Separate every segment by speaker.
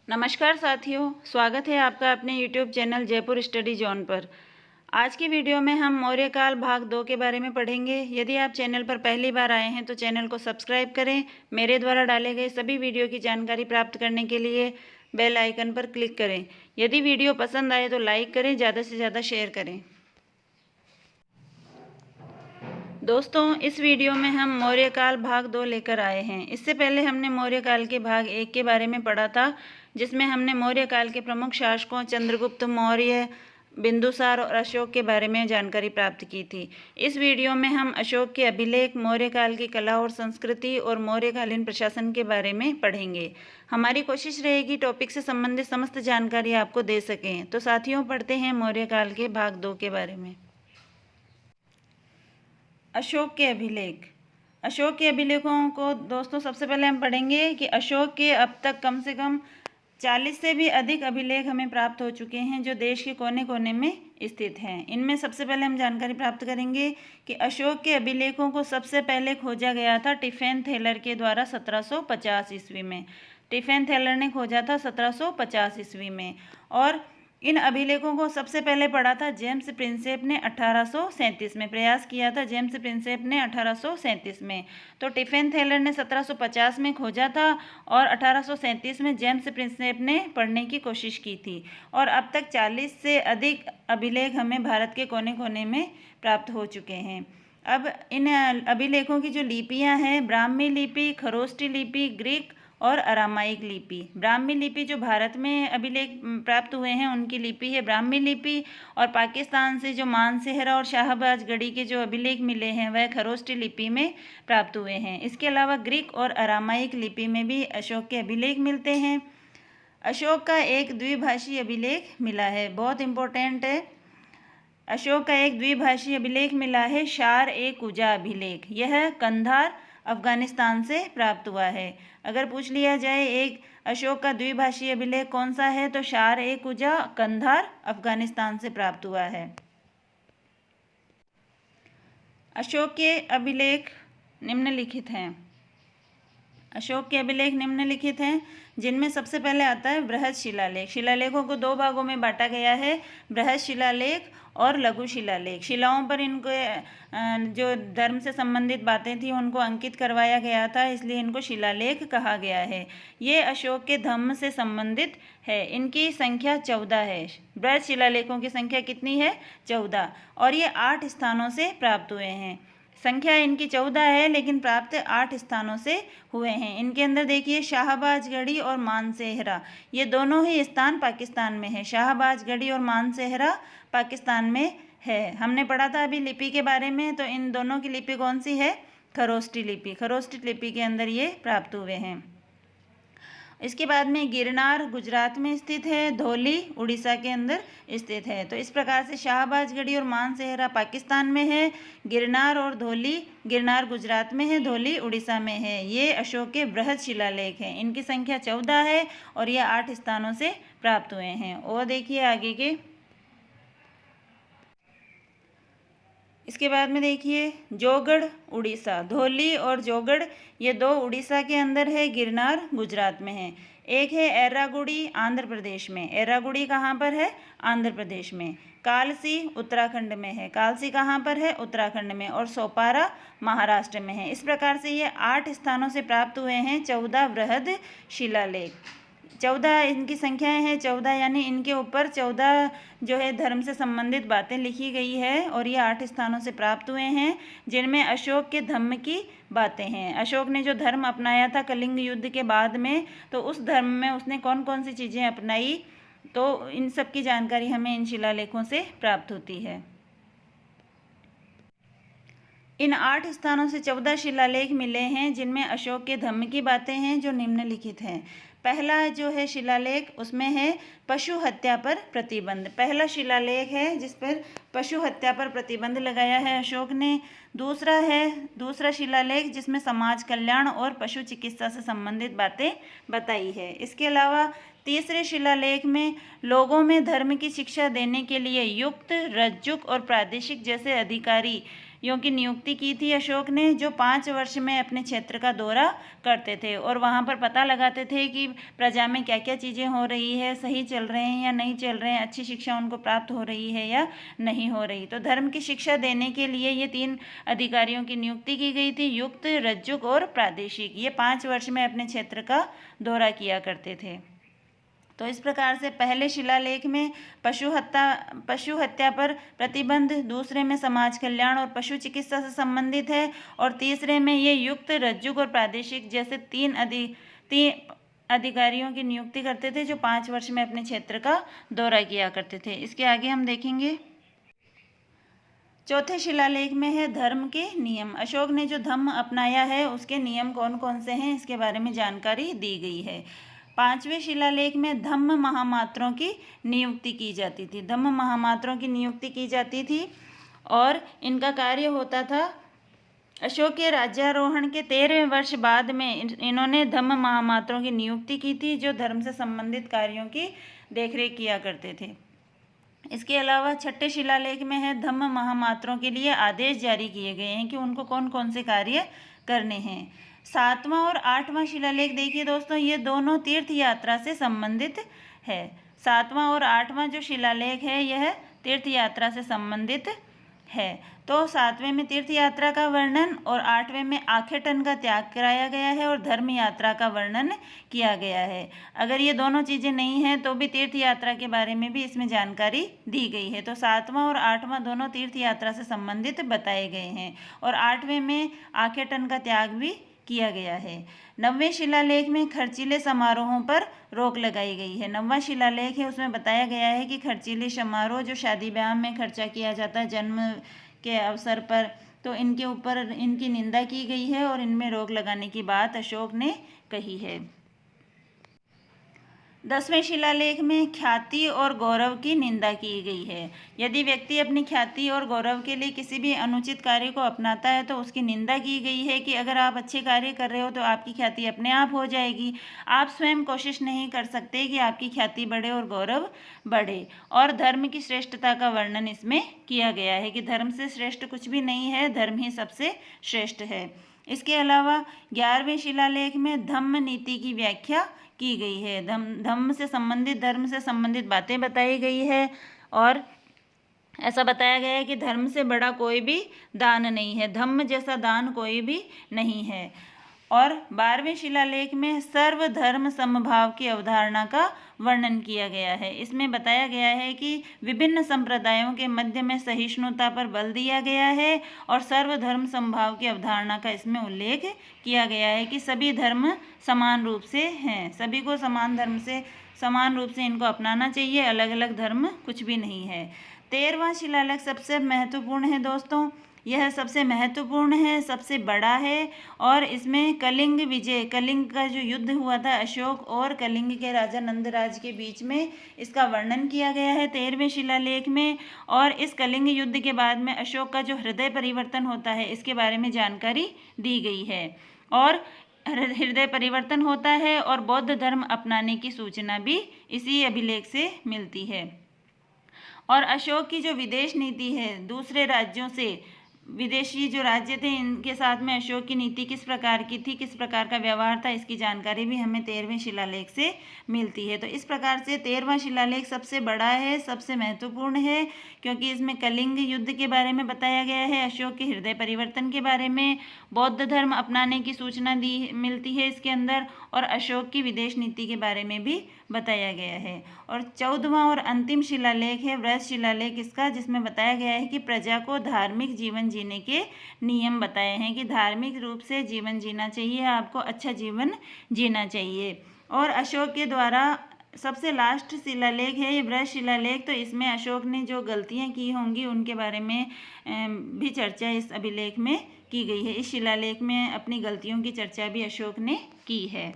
Speaker 1: नमस्कार साथियों, स्वागत है आपका अपने YouTube channel Jaipur study zone पर। आज की वीडियो में हम मौर्यकाल भाग 2 के बारे में पढ़ेंगे। यदि आप चैनल पर पहली बार आए हैं तो चैनल को सब्सक्राइब करें। मेरे द्वारा डाले गए सभी वीडियो की जानकारी प्राप्त करने के लिए बेल आइकन पर क्लिक करें। यदि वीडियो पसंद आए तो लाइक करें, ज़्यादा से ज़्यादा शेयर करें। दोस्तों, इस वीडियो में हम मौर्यकाल भाग 2 लेकर आए हैं। इससे पहले हमने मौर्यकाल के भाग 1 के बारे में पढ़ा था, जिसमें हमने मौर्यकाल के प्रमुख शासकों चंद्रगुप्त मौर्य, बिंदुसार और अशोक के बारे में जानकारी प्राप्त की थी। इस वीडियो में हम अशोक के अभिलेख, मौर्यकाल की कला और संस्कृति और मौर्यकालीन प्रशासन के बारे में पढ़ेंगे। हमारी कोशिश रहेगी टॉपिक से संबंधित समस्त जानकारी आपको दे सकें। तो साथियों, पढ़ते हैं मौर्यकाल के भाग 2 के बारे में। अशोक के अभिलेख। अशोक के अभिलेखों को दोस्तों सबसे पहले हम पढ़ेंगे कि अशोक के अब तक कम से कम 40 से भी अधिक अभिलेख हमें प्राप्त हो चुके हैं, जो देश के कोने कोने में स्थित हैं। इनमें सबसे पहले हम जानकारी प्राप्त करेंगे कि अशोक के अभिलेखों को सबसे पहले खोजा गया था टिफेन थेलर के द्वारा 1750 ईस्वी में। टिफेन थेलर ने खोजा था 1750 ईस्वी में, और इन अभिलेखों को सबसे पहले पढ़ा था जेम्स प्रिंसेप ने 1837 में। प्रयास किया था जेम्स प्रिंसेप ने 1837 में। तो टिफेन थेलर ने 1750 में खोजा था और 1837 में जेम्स प्रिंसेप ने पढ़ने की कोशिश की थी। और अब तक 40 से अधिक अभिलेख हमें भारत के कोने कोने में प्राप्त हो चुके हैं। अब इन अभिलेखों की जो लिपियाँ हैं, ब्राह्मी लिपि, खरोष्टी लिपि, ग्रीक और अरामाइक लिपि। ब्राह्मी लिपि जो भारत में अभिलेख प्राप्त हुए हैं उनकी लिपि है ब्राह्मी लिपि, और पाकिस्तान से जो मानसेहरा और शाहबाज गढ़ी के जो अभिलेख मिले हैं वह खरोष्टी लिपि में प्राप्त हुए हैं। इसके अलावा ग्रीक और अरामाइक लिपि में भी अशोक के अभिलेख मिलते हैं। अशोक का एक द्विभाषी अभिलेख मिला है, बहुत इम्पोर्टेंट है। अशोक का एक द्विभाषी अभिलेख मिला है, शार-ए-कुजा अभिलेख। यह कंधार, अफगानिस्तान से प्राप्त हुआ है। अगर पूछ लिया जाए एक अशोक का द्विभाषी अभिलेख कौन सा है, तो शार-ए-कुजा, कंधार, अफगानिस्तान से प्राप्त हुआ है। अशोक के अभिलेख निम्नलिखित हैं। अशोक के अभिलेख निम्नलिखित हैं, जिनमें सबसे पहले आता है बृहद शिलालेख। शिलालेखों को 2 भागों में बांटा गया है, बृहद शिलालेख और लघु शिलालेख। शिलाओं पर इनको जो धर्म से संबंधित बातें थी उनको अंकित करवाया गया था, इसलिए इनको शिलालेख कहा गया है। ये अशोक के धम्म से संबंधित है। इनकी संख्या 14 है। बृहद शिलालेखों की संख्या कितनी है? 14, और ये 8 स्थानों से प्राप्त हुए हैं। संख्या इनकी 14 है, लेकिन प्राप्त 8 स्थानों से हुए हैं। इनके अंदर देखिए, शाहबाजगढ़ी और मानसेहरा, ये दोनों ही स्थान पाकिस्तान में है। शाहबाजगढ़ी और मानसेहरा पाकिस्तान में है। हमने पढ़ा था अभी लिपि के बारे में, तो इन दोनों की लिपि कौन सी है? खरोष्टी लिपि। खरोष्टी लिपि के अंदर ये प्राप्त हुए हैं। इसके बाद में गिरनार गुजरात में स्थित है, धौली उड़ीसा के अंदर स्थित है। तो इस प्रकार से शाहबाजगढ़ी और मानसेहरा पाकिस्तान में है, गिरनार और धौली, गिरनार गुजरात में है, धौली उड़ीसा में है। ये अशोक के बृहद शिलालेख हैं। इनकी संख्या 14 है और ये 8 स्थानों से प्राप्त हुए हैं। और देखिए आगे के, इसके बाद में देखिए जोगढ़ उड़ीसा। धौली और जोगढ़ ये 2 उड़ीसा के अंदर है, गिरनार गुजरात में है। एक है एर्रागुड़ी आंध्र प्रदेश में। एर्रागुड़ी कहाँ पर है? आंध्र प्रदेश में। कालसी उत्तराखंड में है। कालसी कहाँ पर है? उत्तराखंड में। और सोपारा महाराष्ट्र में है। इस प्रकार से ये 8 स्थानों से प्राप्त हुए हैं 14 बृहद शिलालेख। 14 इनकी संख्याएं हैं, 14 यानी इनके ऊपर 14 जो है धर्म से संबंधित बातें लिखी गई है, और ये 8 स्थानों से प्राप्त हुए हैं, जिनमें अशोक के धम्म की बातें हैं। अशोक ने जो धर्म अपनाया था कलिंग युद्ध के बाद में, तो उस धर्म में उसने कौन कौन सी चीज़ें अपनाई, तो इन सब की जानकारी हमें इन शिलालेखों से प्राप्त होती है। इन 8 स्थानों से 14 शिलालेख मिले हैं, जिनमें अशोक के धम्म की बातें हैं, जो निम्नलिखित हैं। पहला जो है शिलालेख, उसमें है पशु हत्या पर प्रतिबंध। पहला शिलालेख है जिस पर पशु हत्या पर प्रतिबंध लगाया है अशोक ने। दूसरा शिलालेख जिसमें समाज कल्याण और पशु चिकित्सा से संबंधित बातें बताई है। इसके अलावा तीसरे शिलालेख में लोगों में धर्म की शिक्षा देने के लिए युक्त, रज्जुक और प्रादेशिक जैसे अधिकारी अधिकारियों की नियुक्ति की थी अशोक ने, जो 5 वर्ष में अपने क्षेत्र का दौरा करते थे और वहाँ पर पता लगाते थे कि प्रजा में क्या क्या चीज़ें हो रही है, सही चल रहे हैं या नहीं चल रहे हैं, अच्छी शिक्षा उनको प्राप्त हो रही है या नहीं हो रही। तो धर्म की शिक्षा देने के लिए ये 3 अधिकारियों की नियुक्ति की गई थी, युक्त, रज्जुक और प्रादेशिक। ये 5 वर्ष में अपने क्षेत्र का दौरा किया करते थे। तो इस प्रकार से पहले शिलालेख में पशु हत्या पर प्रतिबंध, दूसरे में समाज कल्याण और पशु चिकित्सा से संबंधित है, और तीसरे में ये युक्त, रज्जुक और प्रादेशिक जैसे 3 अधिकारियों की नियुक्ति करते थे जो 5 वर्ष में अपने क्षेत्र का दौरा किया करते थे। इसके आगे हम देखेंगे। चौथे शिलालेख में है धर्म के नियम। अशोक ने जो धम्म अपनाया है उसके नियम कौन कौन से हैं, इसके बारे में जानकारी दी गई है। 5वें शिलालेख में धम्म महामात्रों की नियुक्ति की जाती थी। धम्म महामात्रों की नियुक्ति की जाती थी और इनका कार्य होता था, अशोक के राज्यारोहण के 13वें वर्ष बाद में इन्होंने धम्म महामात्रों की नियुक्ति की थी, जो धर्म से संबंधित कार्यों की देखरेख किया करते थे। इसके अलावा 6ठे शिलालेख में है धम्म महामात्रों के लिए आदेश जारी किए गए हैं कि उनको कौन कौन से कार्य करने हैं। 7वां और 8वां शिलालेख देखिए दोस्तों, ये दोनों तीर्थ यात्रा से संबंधित है। 7वां और 8वां जो शिलालेख है यह तीर्थ यात्रा से संबंधित है। तो 7वें में तीर्थ यात्रा का वर्णन और 8वें में आखेटन का त्याग कराया गया है और धर्म यात्रा का वर्णन किया गया है। अगर ये दोनों चीज़ें नहीं हैं तो भी तीर्थ यात्रा के बारे में भी इसमें जानकारी दी गई है। तो 7वां और 8वां दोनों तीर्थ यात्रा से संबंधित बताए गए हैं और 8वें में आखेटन का त्याग भी किया गया है। 9वें शिलालेख में खर्चीले समारोहों पर रोक लगाई गई है। 9वां शिलालेख है, उसमें बताया गया है कि खर्चीले समारोह जो शादी ब्याह में खर्चा किया जाता है जन्म के अवसर पर, तो इनके ऊपर इनकी निंदा की गई है और इनमें रोक लगाने की बात अशोक ने कही है। 10वें शिलालेख में ख्याति और गौरव की निंदा की गई है। यदि व्यक्ति अपनी ख्याति और गौरव के लिए किसी भी अनुचित कार्य को अपनाता है तो उसकी निंदा की गई है कि अगर आप अच्छे कार्य कर रहे हो तो आपकी ख्याति अपने आप हो जाएगी, आप स्वयं कोशिश नहीं कर सकते कि आपकी ख्याति बढ़े और गौरव बढ़े। और धर्म की श्रेष्ठता का वर्णन इसमें किया गया है कि धर्म से श्रेष्ठ कुछ भी नहीं है, धर्म ही सबसे श्रेष्ठ है। इसके अलावा 11वें शिलालेख में धम्म नीति की व्याख्या की गई है। धर्म से संबंधित बातें बताई गई है और ऐसा बताया गया है कि धर्म से बड़ा कोई भी दान नहीं है, धम्म जैसा दान कोई भी नहीं है। और 12वें शिलालेख में सर्वधर्म समभाव की अवधारणा का वर्णन किया गया है। इसमें बताया गया है कि विभिन्न संप्रदायों के मध्य में सहिष्णुता पर बल दिया गया है और सर्वधर्म समभाव की अवधारणा का इसमें उल्लेख किया गया है कि सभी धर्म समान रूप से हैं, सभी को समान रूप से इनको अपनाना चाहिए, अलग अलग धर्म कुछ भी नहीं है। 13वां शिलालेख सबसे महत्वपूर्ण है दोस्तों, यह सबसे महत्वपूर्ण है, सबसे बड़ा है और इसमें कलिंग विजय, कलिंग का जो युद्ध हुआ था अशोक और कलिंग के राजा नंदराज के बीच में, इसका वर्णन किया गया है 13वें शिलालेख में। और इस कलिंग युद्ध के बाद में अशोक का जो हृदय परिवर्तन होता है इसके बारे में जानकारी दी गई है और हृदय परिवर्तन होता है और बौद्ध धर्म अपनाने की सूचना भी इसी अभिलेख से मिलती है। और अशोक की जो विदेश नीति है, दूसरे राज्यों से विदेशी जो राज्य थे इनके साथ में अशोक की नीति किस प्रकार की थी, किस प्रकार का व्यवहार था, इसकी जानकारी भी हमें 13वें शिलालेख से मिलती है। तो इस प्रकार से 13वां शिलालेख सबसे बड़ा है, सबसे महत्वपूर्ण है, क्योंकि इसमें कलिंग युद्ध के बारे में बताया गया है, अशोक के हृदय परिवर्तन के बारे में, बौद्ध धर्म अपनाने की सूचना मिलती है इसके अंदर और अशोक की विदेश नीति के बारे में भी बताया गया है। और 14वां और अंतिम शिलालेख है व्रत शिलालेख इसका, जिसमें बताया गया है कि प्रजा को धार्मिक जीवन जीने के नियम बताए हैं कि धार्मिक रूप से जीवन जीना चाहिए, आपको अच्छा जीवन जीना चाहिए। और अशोक के द्वारा सबसे लास्ट शिलालेख है ये व्रत शिलालेख, तो इसमें अशोक ने जो गलतियां की होंगी उनके बारे में भी चर्चा इस अभिलेख में की गई है। इस शिलालेख में अपनी गलतियों की चर्चा भी अशोक ने की है।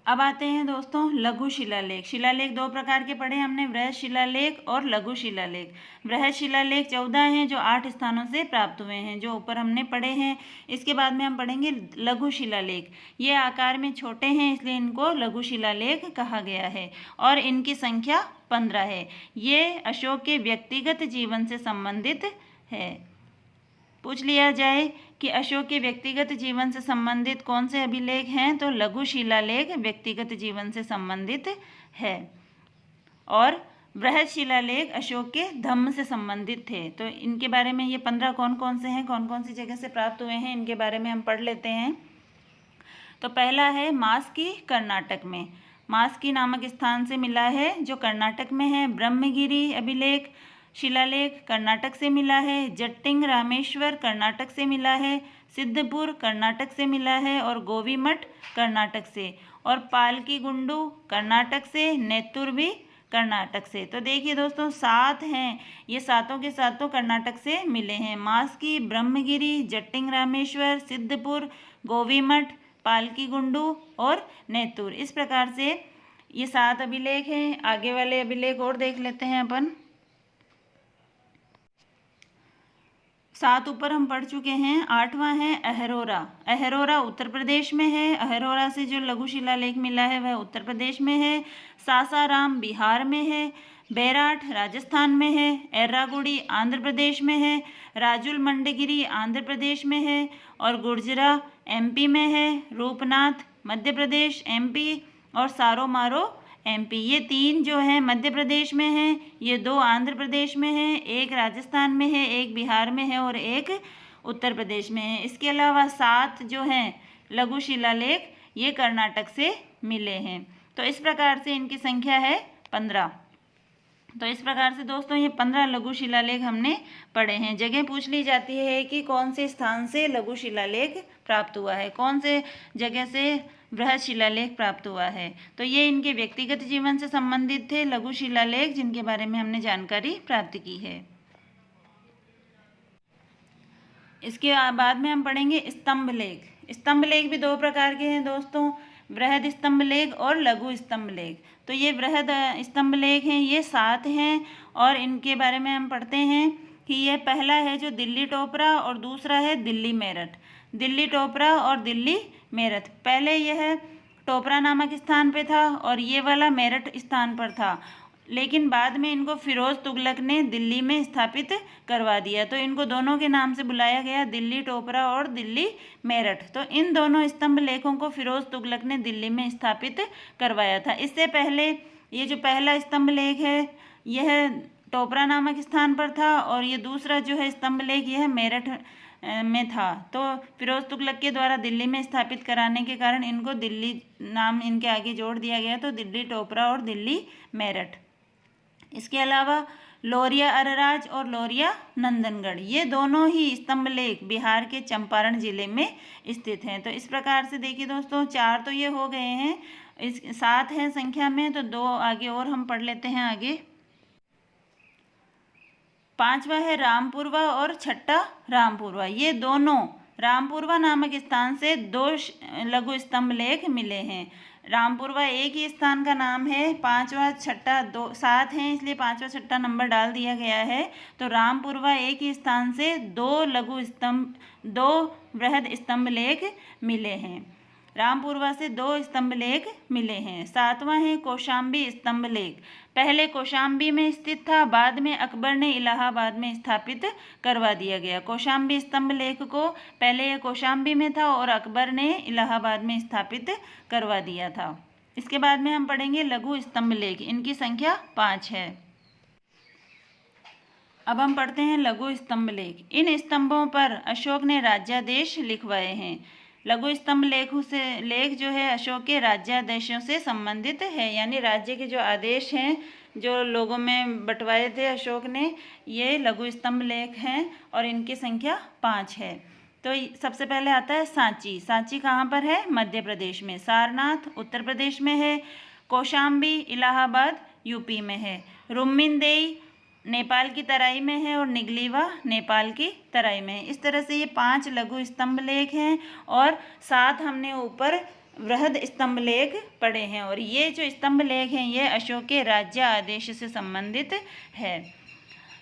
Speaker 1: अब आते हैं दोस्तों लघु शिलालेख। शिलालेख दो प्रकार के पढ़े हमने, वृहद शिलालेख और लघु शिलालेख। वृहद शिलालेख 14 हैं जो 8 स्थानों से प्राप्त हुए हैं, जो ऊपर हमने पढ़े हैं। इसके बाद में हम पढ़ेंगे लघु शिलालेख। ये आकार में छोटे हैं इसलिए इनको लघु शिलालेख कहा गया है और इनकी संख्या 15 है। ये अशोक के व्यक्तिगत जीवन से संबंधित है। पूछ लिया जाए कि अशोक के व्यक्तिगत जीवन से संबंधित कौन से अभिलेख हैं, तो लघु शिलालेख व्यक्तिगत जीवन से संबंधित है और वृहद शिलालेख अशोक के धम्म से संबंधित थे। तो इनके बारे में ये 15 कौन कौन से हैं, कौन कौन सी जगह से प्राप्त हुए हैं, इनके बारे में हम पढ़ लेते हैं। तो पहला है मास्की, कर्नाटक में। मास्की नामक स्थान से मिला है जो कर्नाटक में है। ब्रह्मगिरी अभिलेख शिलालेख कर्नाटक से मिला है। जट्टिंग रामेश्वर कर्नाटक से मिला है। सिद्धपुर कर्नाटक से मिला है और गोवीमठ कर्नाटक से, और पालकी गुंडू कर्नाटक से, नेतुर भी कर्नाटक से। तो देखिए दोस्तों 7 हैं, ये सातों के सातों कर्नाटक से मिले हैं। मास्की, ब्रह्मगिरी, जट्टिंग रामेश्वर, सिद्धपुर, गोवीमठ, पालकी गुंडू और नेतुर। इस प्रकार से ये 7 अभिलेख हैं। आगे वाले अभिलेख और देख लेते हैं अपन। 7 ऊपर हम पढ़ चुके हैं। 8वां है अहरोरा। अहरोरा उत्तर प्रदेश में है। अहरोरा से जो लघु शिलालेख मिला है वह उत्तर प्रदेश में है। सासाराम बिहार में है। बैराठ राजस्थान में है। एर्रागुड़ी आंध्र प्रदेश में है। राजुल मंडगिरी आंध्र प्रदेश में है और गुर्जरा एमपी में है। रूपनाथ मध्य प्रदेश एमपी और सारोमारो एमपी। ये 3 जो हैं मध्य प्रदेश में हैं, ये 2 आंध्र प्रदेश में हैं, एक राजस्थान में है, एक बिहार में है और एक उत्तर प्रदेश में है। इसके अलावा 7 जो हैं लघु शिलालेख ये कर्नाटक से मिले हैं। तो इस प्रकार से इनकी संख्या है 15। तो इस प्रकार से दोस्तों ये 15 लघु शिलालेख हमने पढ़े हैं। जगह पूछ ली जाती है कि कौन से स्थान से लघु शिलालेख प्राप्त हुआ है, कौन से जगह से वृहद शिलालेख प्राप्त हुआ है। तो ये इनके व्यक्तिगत जीवन से संबंधित थे लघु शिलालेख, जिनके बारे में हमने जानकारी प्राप्त की है। इसके बाद में हम पढ़ेंगे स्तंभ लेख। स्तंभ लेख भी 2 प्रकार के हैं दोस्तों, वृहद स्तंभ लेख और लघु स्तंभ लेख। तो ये वृहद स्तंभ लेख हैं, ये 7 हैं और इनके बारे में हम पढ़ते हैं कि ये पहला है जो दिल्ली टोपरा और दूसरा है दिल्ली मेरठ। दिल्ली टोपरा और दिल्ली मेरठ। पहले यह टोपरा नामक स्थान पे था और ये वाला मेरठ स्थान पर था, लेकिन बाद में इनको फिरोज तुगलक ने दिल्ली में स्थापित करवा दिया। तो इनको दोनों के नाम से बुलाया गया, दिल्ली टोपरा और दिल्ली मेरठ। तो इन दोनों स्तंभ लेखों को फिरोज तुगलक ने दिल्ली में स्थापित करवाया था। इससे पहले ये जो पहला स्तंभ लेख है यह टोपरा नामक स्थान पर था और ये दूसरा जो है स्तंभ लेख यह मेरठ में था। तो फिरोज तुगलक के द्वारा दिल्ली में स्थापित कराने के कारण इनको दिल्ली नाम इनके आगे जोड़ दिया गया, तो दिल्ली टोपरा और दिल्ली मेरठ। इसके अलावा लौरिया अरराज और लौरिया नंदनगढ़, ये दोनों ही स्तंभ लेख बिहार के चंपारण जिले में स्थित हैं। तो इस प्रकार से देखिए दोस्तों 4 तो ये हो गए हैं, इस 7 हैं संख्या में, तो 2 आगे और हम पढ़ लेते हैं आगे। 5वां है रामपुरवा और छठा रामपुरवा। ये दोनों रामपुरवा नामक स्थान से 2 लघु स्तंभ लेख मिले हैं। रामपुरवा एक ही स्थान का नाम है, 5वां छठा 7 हैं इसलिए 5वां छठा नंबर डाल दिया गया है। तो रामपुरवा एक ही स्थान से 2 वृहद स्तंभ लेख मिले हैं। रामपुरवा से 2 स्तंभ लेख मिले हैं। 7वां है कौशाम्बी स्तंभ लेख। पहले कौशाम्बी में स्थित था, बाद में अकबर ने इलाहाबाद में स्थापित करवा दिया गया। कौशाम्बी स्तंभ लेख को पहले यह कौशाम्बी में था और अकबर ने इलाहाबाद में स्थापित करवा दिया था। इसके बाद में हम पढ़ेंगे लघु स्तंभ लेख, इनकी संख्या 5 है। अब हम पढ़ते हैं लघु स्तंभ लेख। इन स्तंभों पर अशोक ने राज्यादेश लिखवाए हैं। लघु स्तंभ लेख जो है अशोक के राज्यादेशों से संबंधित है, यानी राज्य के जो आदेश हैं जो लोगों में बंटवाए थे अशोक ने, ये लघु स्तंभ लेख हैं और इनकी संख्या 5 है। तो सबसे पहले आता है सांची। सांची कहाँ पर है? मध्य प्रदेश में। सारनाथ उत्तर प्रदेश में है। कौशाम्बी इलाहाबाद यूपी में है। रुम्मिनदेई नेपाल की तराई में है और निगलीवा नेपाल की तराई में है। इस तरह से ये 5 लघु स्तंभ लेख हैं और 7 हमने ऊपर वृहद स्तंभ लेख पढ़े हैं और ये जो स्तंभ लेख हैं ये अशोक के राज्य आदेश से संबंधित है।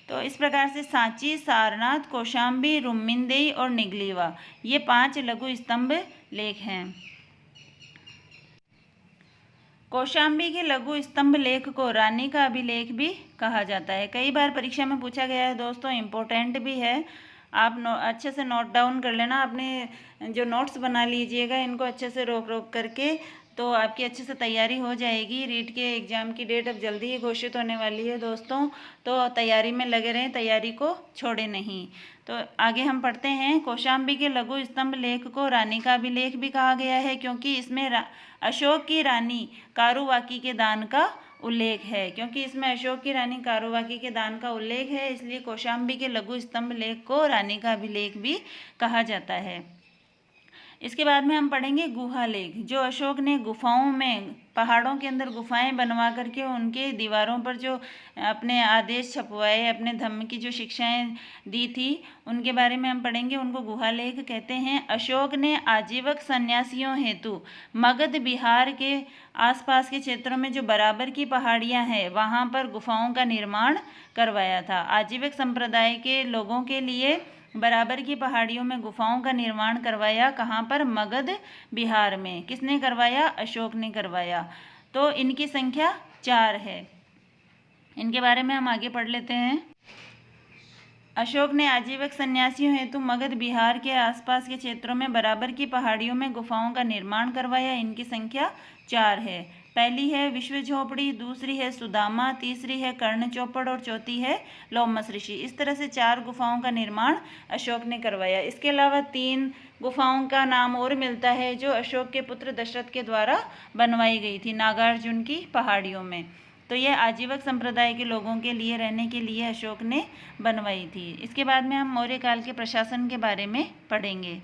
Speaker 1: तो इस प्रकार से सांची, सारनाथ, कौशाम्बी, रुम्मिंदेई और निगलीवा ये 5 लघु स्तंभ लेख हैं। कौशाम्बी के लघु स्तंभ लेख को रानी का अभिलेख भी कहा जाता है। कई बार परीक्षा में पूछा गया है दोस्तों, इम्पोर्टेंट भी है। आप अच्छे से नोट डाउन कर लेना, अपने जो नोट्स बना लीजिएगा इनको अच्छे से रोक रोक करके, तो आपकी अच्छे से तैयारी हो जाएगी। रीट के एग्ज़ाम की डेट अब जल्दी ही घोषित होने वाली है दोस्तों, तो तैयारी में लगे रहें, तैयारी को छोड़े नहीं। तो आगे हम पढ़ते हैं। कौशाम्बी के लघु स्तंभ लेख को रानी का अभिलेख भी कहा गया है क्योंकि इसमें अशोक की रानी कारुवाकी के दान का उल्लेख है। क्योंकि इसमें अशोक की रानी कारुवाकी के दान का उल्लेख है, इसलिए कौशाम्बी के लघु स्तंभ लेख को रानी का अभिलेख भी कहा जाता है। इसके बाद में हम पढ़ेंगे गुहा लेख, जो अशोक ने गुफाओं में, पहाड़ों के अंदर गुफाएं बनवा करके उनके दीवारों पर जो अपने आदेश छपवाए, अपने धम्म की जो शिक्षाएं दी थी, उनके बारे में हम पढ़ेंगे। उनको गुहा लेख कहते हैं। अशोक ने आजीवक सन्यासियों हेतु मगध बिहार के आसपास के क्षेत्रों में जो बराबर की पहाड़ियां हैं वहां पर गुफाओं का निर्माण करवाया था। आजीवक संप्रदाय के लोगों के लिए बराबर की पहाड़ियों में गुफाओं का निर्माण करवाया। कहाँ पर? मगध बिहार में। किसने करवाया? अशोक ने करवाया। तो इनकी संख्या 4 है। इनके बारे में हम आगे पढ़ लेते हैं। अशोक ने आजीवक सन्यासियों हेतु मगध बिहार के आसपास के क्षेत्रों में बराबर की पहाड़ियों में गुफाओं का निर्माण करवाया। इनकी संख्या 4 है। पहली है विश्व झोपड़ी, दूसरी है सुदामा, तीसरी है कर्ण चौपड़ और चौथी है लोमस ऋषि। इस तरह से 4 गुफाओं का निर्माण अशोक ने करवाया। इसके अलावा 3 गुफाओं का नाम और मिलता है जो अशोक के पुत्र दशरथ के द्वारा बनवाई गई थी नागार्जुन की पहाड़ियों में। तो यह आजीवक संप्रदाय के लोगों के लिए रहने के लिए अशोक ने बनवाई थी। इसके बाद में हम मौर्य काल के प्रशासन के बारे में पढ़ेंगे।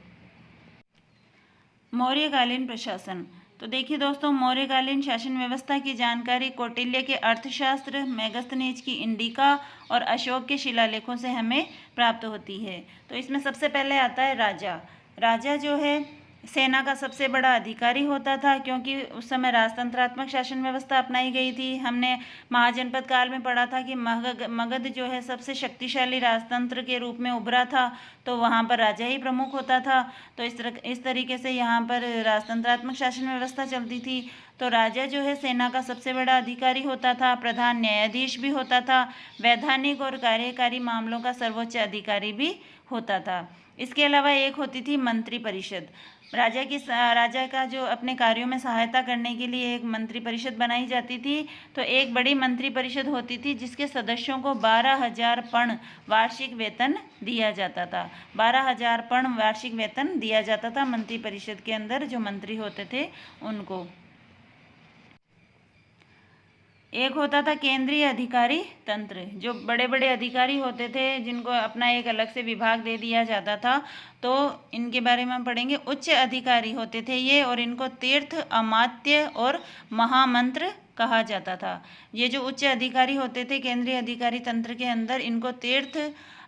Speaker 1: मौर्यकालीन प्रशासन। तो देखिए दोस्तों, मौर्यकालीन शासन व्यवस्था की जानकारी कौटिल्य के अर्थशास्त्र, मेगस्थनीज की इंडिका और अशोक के शिलालेखों से हमें प्राप्त होती है। तो इसमें सबसे पहले आता है राजा। राजा जो है सेना का सबसे बड़ा अधिकारी होता था, क्योंकि उस समय राजतंत्रात्मक शासन व्यवस्था अपनाई गई थी। हमने महाजनपद काल में पढ़ा था कि मगध जो है सबसे शक्तिशाली राजतंत्र के रूप में उभरा था, तो वहाँ पर राजा ही प्रमुख होता था। तो इस तरीके से यहाँ पर राजतंत्रात्मक शासन व्यवस्था चलती थी। तो राजा जो है सेना का सबसे बड़ा अधिकारी होता था, प्रधान न्यायाधीश भी होता था, वैधानिक और कार्यकारी मामलों का सर्वोच्च अधिकारी भी होता था। इसके अलावा एक होती थी मंत्री परिषद। राजा का जो अपने कार्यों में सहायता करने के लिए एक मंत्री परिषद बनाई जाती थी। तो एक बड़ी मंत्री परिषद होती थी जिसके सदस्यों को 12,000 पण वार्षिक वेतन दिया जाता था। 12,000 पण वार्षिक वेतन दिया जाता था मंत्री परिषद के अंदर जो मंत्री होते थे उनको। एक होता था केंद्रीय अधिकारी तंत्र, जो बड़े बड़े अधिकारी होते थे जिनको अपना एक अलग से विभाग दे दिया जाता था। तो इनके बारे में हम पढ़ेंगे। उच्च अधिकारी होते थे ये, और इनको तीर्थ, अमात्य और महामंत्र कहा जाता था। ये जो उच्च अधिकारी होते थे केंद्रीय अधिकारी तंत्र के अंदर, इनको तीर्थ,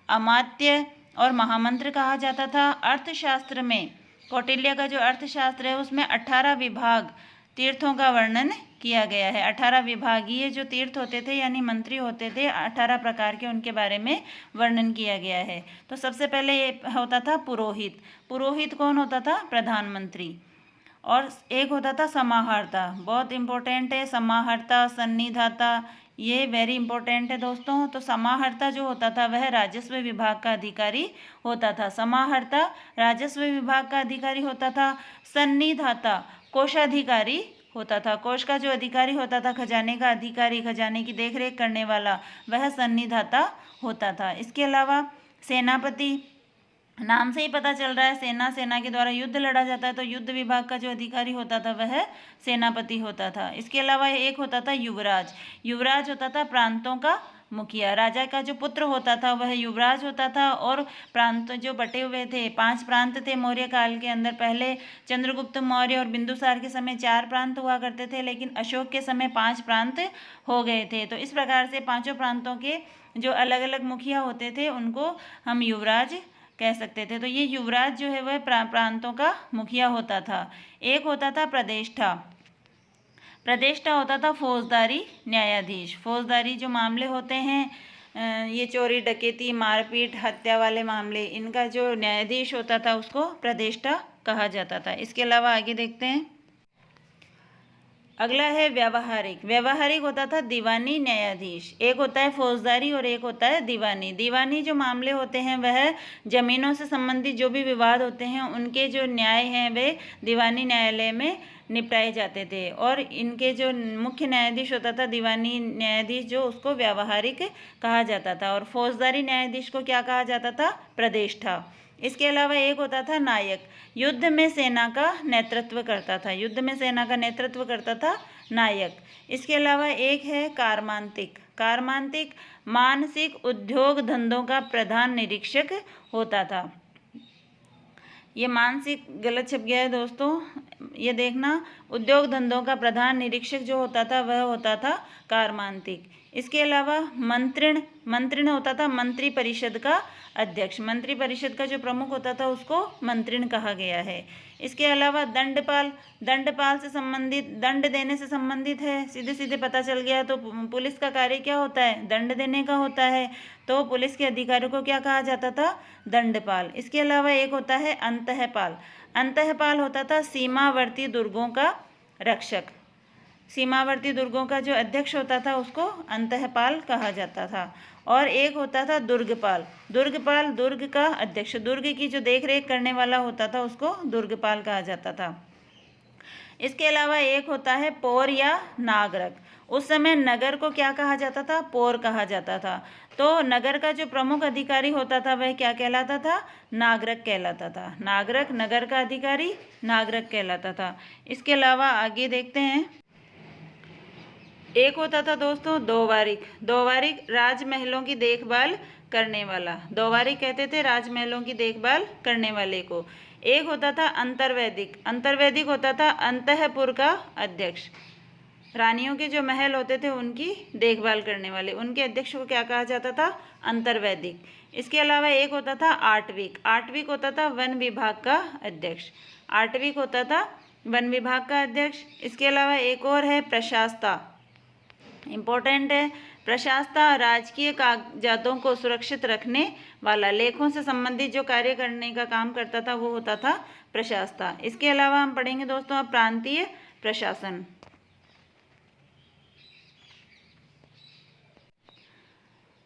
Speaker 1: अमात्य और महामंत्र कहा जाता था। अर्थशास्त्र में कौटिल्य का जो अर्थशास्त्र है उसमें 18 विभाग तीर्थों का वर्णन किया गया है। 18 विभागीय जो तीर्थ होते थे यानी मंत्री होते थे, 18 प्रकार के, उनके बारे में वर्णन किया गया है। तो सबसे पहले ये होता था पुरोहित। पुरोहित कौन होता था? प्रधानमंत्री। और एक होता था समाहर्ता, बहुत इंपॉर्टेंट है। समाहर्ता, सन्निधाता, ये वेरी इंपॉर्टेंट है दोस्तों। तो समाहर्ता जो होता था वह राजस्व विभाग का अधिकारी होता था। समाहर्ता राजस्व विभाग का अधिकारी होता था। सन्निधाता कोषाधिकारी होता था। कोष का जो अधिकारी होता था, खजाने का अधिकारी, खजाने की देखरेख करने वाला, वह सन्निधाता होता था। इसके अलावा सेनापति, नाम से ही पता चल रहा है सेना के द्वारा युद्ध लड़ा जाता है, तो युद्ध विभाग का जो अधिकारी होता था वह सेनापति होता था। इसके अलावा एक होता था युवराज। युवराज होता था प्रांतों का मुखिया। राजा का जो पुत्र होता था वह युवराज होता था। और प्रांत जो बटे हुए थे, 5 प्रांत थे मौर्य काल के अंदर। पहले चंद्रगुप्त मौर्य और बिंदुसार के समय 4 प्रांत हुआ करते थे, लेकिन अशोक के समय 5 प्रांत हो गए थे। तो इस प्रकार से 5 प्रांतों के जो अलग अलग मुखिया होते थे उनको हम युवराज कह सकते थे। तो ये युवराज जो है वह प्रांतों का मुखिया होता था। एक होता था प्रदेष्टा। प्रदेष्टा होता था फौजदारी न्यायाधीश। फौजदारी जो मामले होते हैं, ये चोरी डकैती मारपीट हत्या वाले मामले, इनका जो न्यायाधीश होता था उसको प्रदेष्टा कहा जाता था। इसके अलावा आगे देखते हैं। अगला है व्यावहारिक। व्यावहारिक होता था दीवानी न्यायाधीश। एक होता है फौजदारी और एक होता है दीवानी। दीवानी जो मामले होते हैं वह जमीनों से संबंधित जो भी विवाद होते हैं उनके जो न्याय हैं वे दीवानी न्यायालय में निपटाए जाते थे। और इनके जो मुख्य न्यायाधीश होता था दीवानी न्यायाधीश जो, उसको व्यावहारिक कहा जाता था। और फौजदारी न्यायाधीश को क्या कहा जाता था? प्रदेष्टा। इसके अलावा एक होता था नायक। युद्ध में सेना का नेतृत्व करता था। युद्ध में सेना का नेतृत्व करता था नायक। इसके अलावा एक है कारमांतिक। कारमांतिक मानसिक उद्योग धंधों का प्रधान निरीक्षक होता था। ये मानसिक गलत छप गया है दोस्तों, ये देखना। उद्योग धंधों का प्रधान निरीक्षक जो होता था वह होता था कारमांतिक। इसके अलावा मंत्रिण। मंत्रिण होता था मंत्री परिषद का अध्यक्ष। मंत्री परिषद का जो प्रमुख होता था उसको मंत्रिण कहा गया है। इसके अलावा दंडपाल। दंडपाल से संबंधित, दंड देने से संबंधित है। सीधे सीधे पता चल गया। तो पुलिस का कार्य क्या होता है? दंड देने का होता है। तो पुलिस के अधिकारियों को क्या कहा जाता था? दंडपाल। इसके अलावा एक होता है अंतःपाल। अंतःपाल होता था सीमावर्ती दुर्गों का रक्षक। सीमावर्ती दुर्गों का जो अध्यक्ष होता था उसको अंतःपाल कहा जाता था। और एक होता था दुर्गपाल। दुर्गपाल दुर्ग का अध्यक्ष, दुर्ग की जो देखरेख करने वाला होता था उसको दुर्गपाल कहा जाता था। इसके अलावा एक होता है पौर या नागरक। उस समय नगर को क्या कहा जाता था? पौर कहा जाता था। तो नगर का जो प्रमुख अधिकारी होता था वह क्या कहलाता था? नागरक कहलाता था। नागरक नगर का अधिकारी नागरक कहलाता था। इसके अलावा आगे देखते हैं। एक होता था दोस्तों दोवारिक। दोवारिक राजमहलों की देखभाल करने वाला। दोवारिक कहते थे राजमहलों की देखभाल करने वाले को। एक होता था अंतर्वैदिक। अंतर्वैदिक होता था अंतःपुर का अध्यक्ष। रानियों के जो महल होते थे उनकी देखभाल करने वाले, उनके अध्यक्ष को क्या कहा जाता था? अंतर्वैदिक। इसके अलावा एक होता था आठविक। आठविक होता था वन विभाग का अध्यक्ष। आठविक होता था वन विभाग का अध्यक्ष। इसके अलावा एक और है प्रशास्ता। इम्पोर्टेंट है। प्रशास्ता राजकीय कागजातों को सुरक्षित रखने वाला, लेखों से संबंधित जो कार्य करने का काम करता था वो होता था प्रशास्ता। इसके अलावा हम पढ़ेंगे दोस्तों अब प्रांतीय प्रशासन।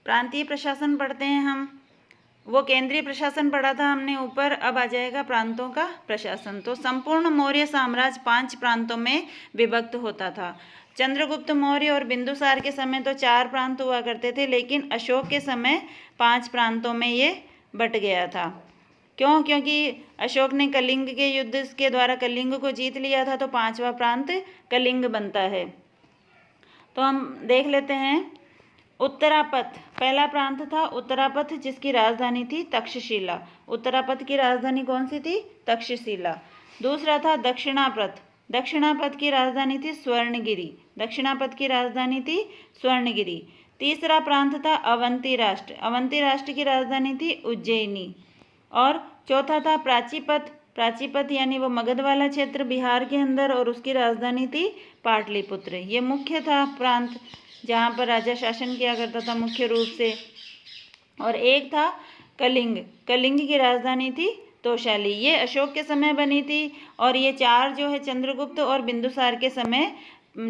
Speaker 1: प्रांतीय प्रशासन पढ़ते हैं हम। वो केंद्रीय प्रशासन पढ़ा था हमने ऊपर, अब आ जाएगा प्रांतों का प्रशासन। तो संपूर्ण मौर्य साम्राज्य 5 प्रांतों में विभक्त होता था। चंद्रगुप्त मौर्य और बिंदुसार के समय तो 4 प्रांत हुआ करते थे, लेकिन अशोक के समय 5 प्रांतों में ये बट गया था। क्यों? क्योंकि अशोक ने कलिंग के युद्ध के द्वारा कलिंग को जीत लिया था, तो 5वां प्रांत कलिंग बनता है। तो हम देख लेते हैं। उत्तरापथ पहला प्रांत था। उत्तरापथ जिसकी राजधानी थी तक्षशिला। उत्तरापथ की राजधानी कौन सी थी? तक्षशिला। दूसरा था दक्षिणापथ। दक्षिणापथ की राजधानी थी स्वर्णगिरी। दक्षिणापथ की राजधानी थी स्वर्णगिरी। तीसरा प्रांत था अवंती राष्ट्र। अवंती राष्ट्र की राजधानी थी उज्जैनी। और चौथा था प्राचीपथ। प्राचीपथ यानी वो मगध वाला क्षेत्र बिहार के अंदर, और उसकी राजधानी थी पाटलिपुत्र। ये मुख्य था प्रांत जहाँ पर राजा शासन किया करता था मुख्य रूप से। और एक था कलिंग। कलिंग की राजधानी थी तोशाली। ये अशोक के समय बनी थी। और ये 4 जो है चंद्रगुप्त और बिंदुसार के समय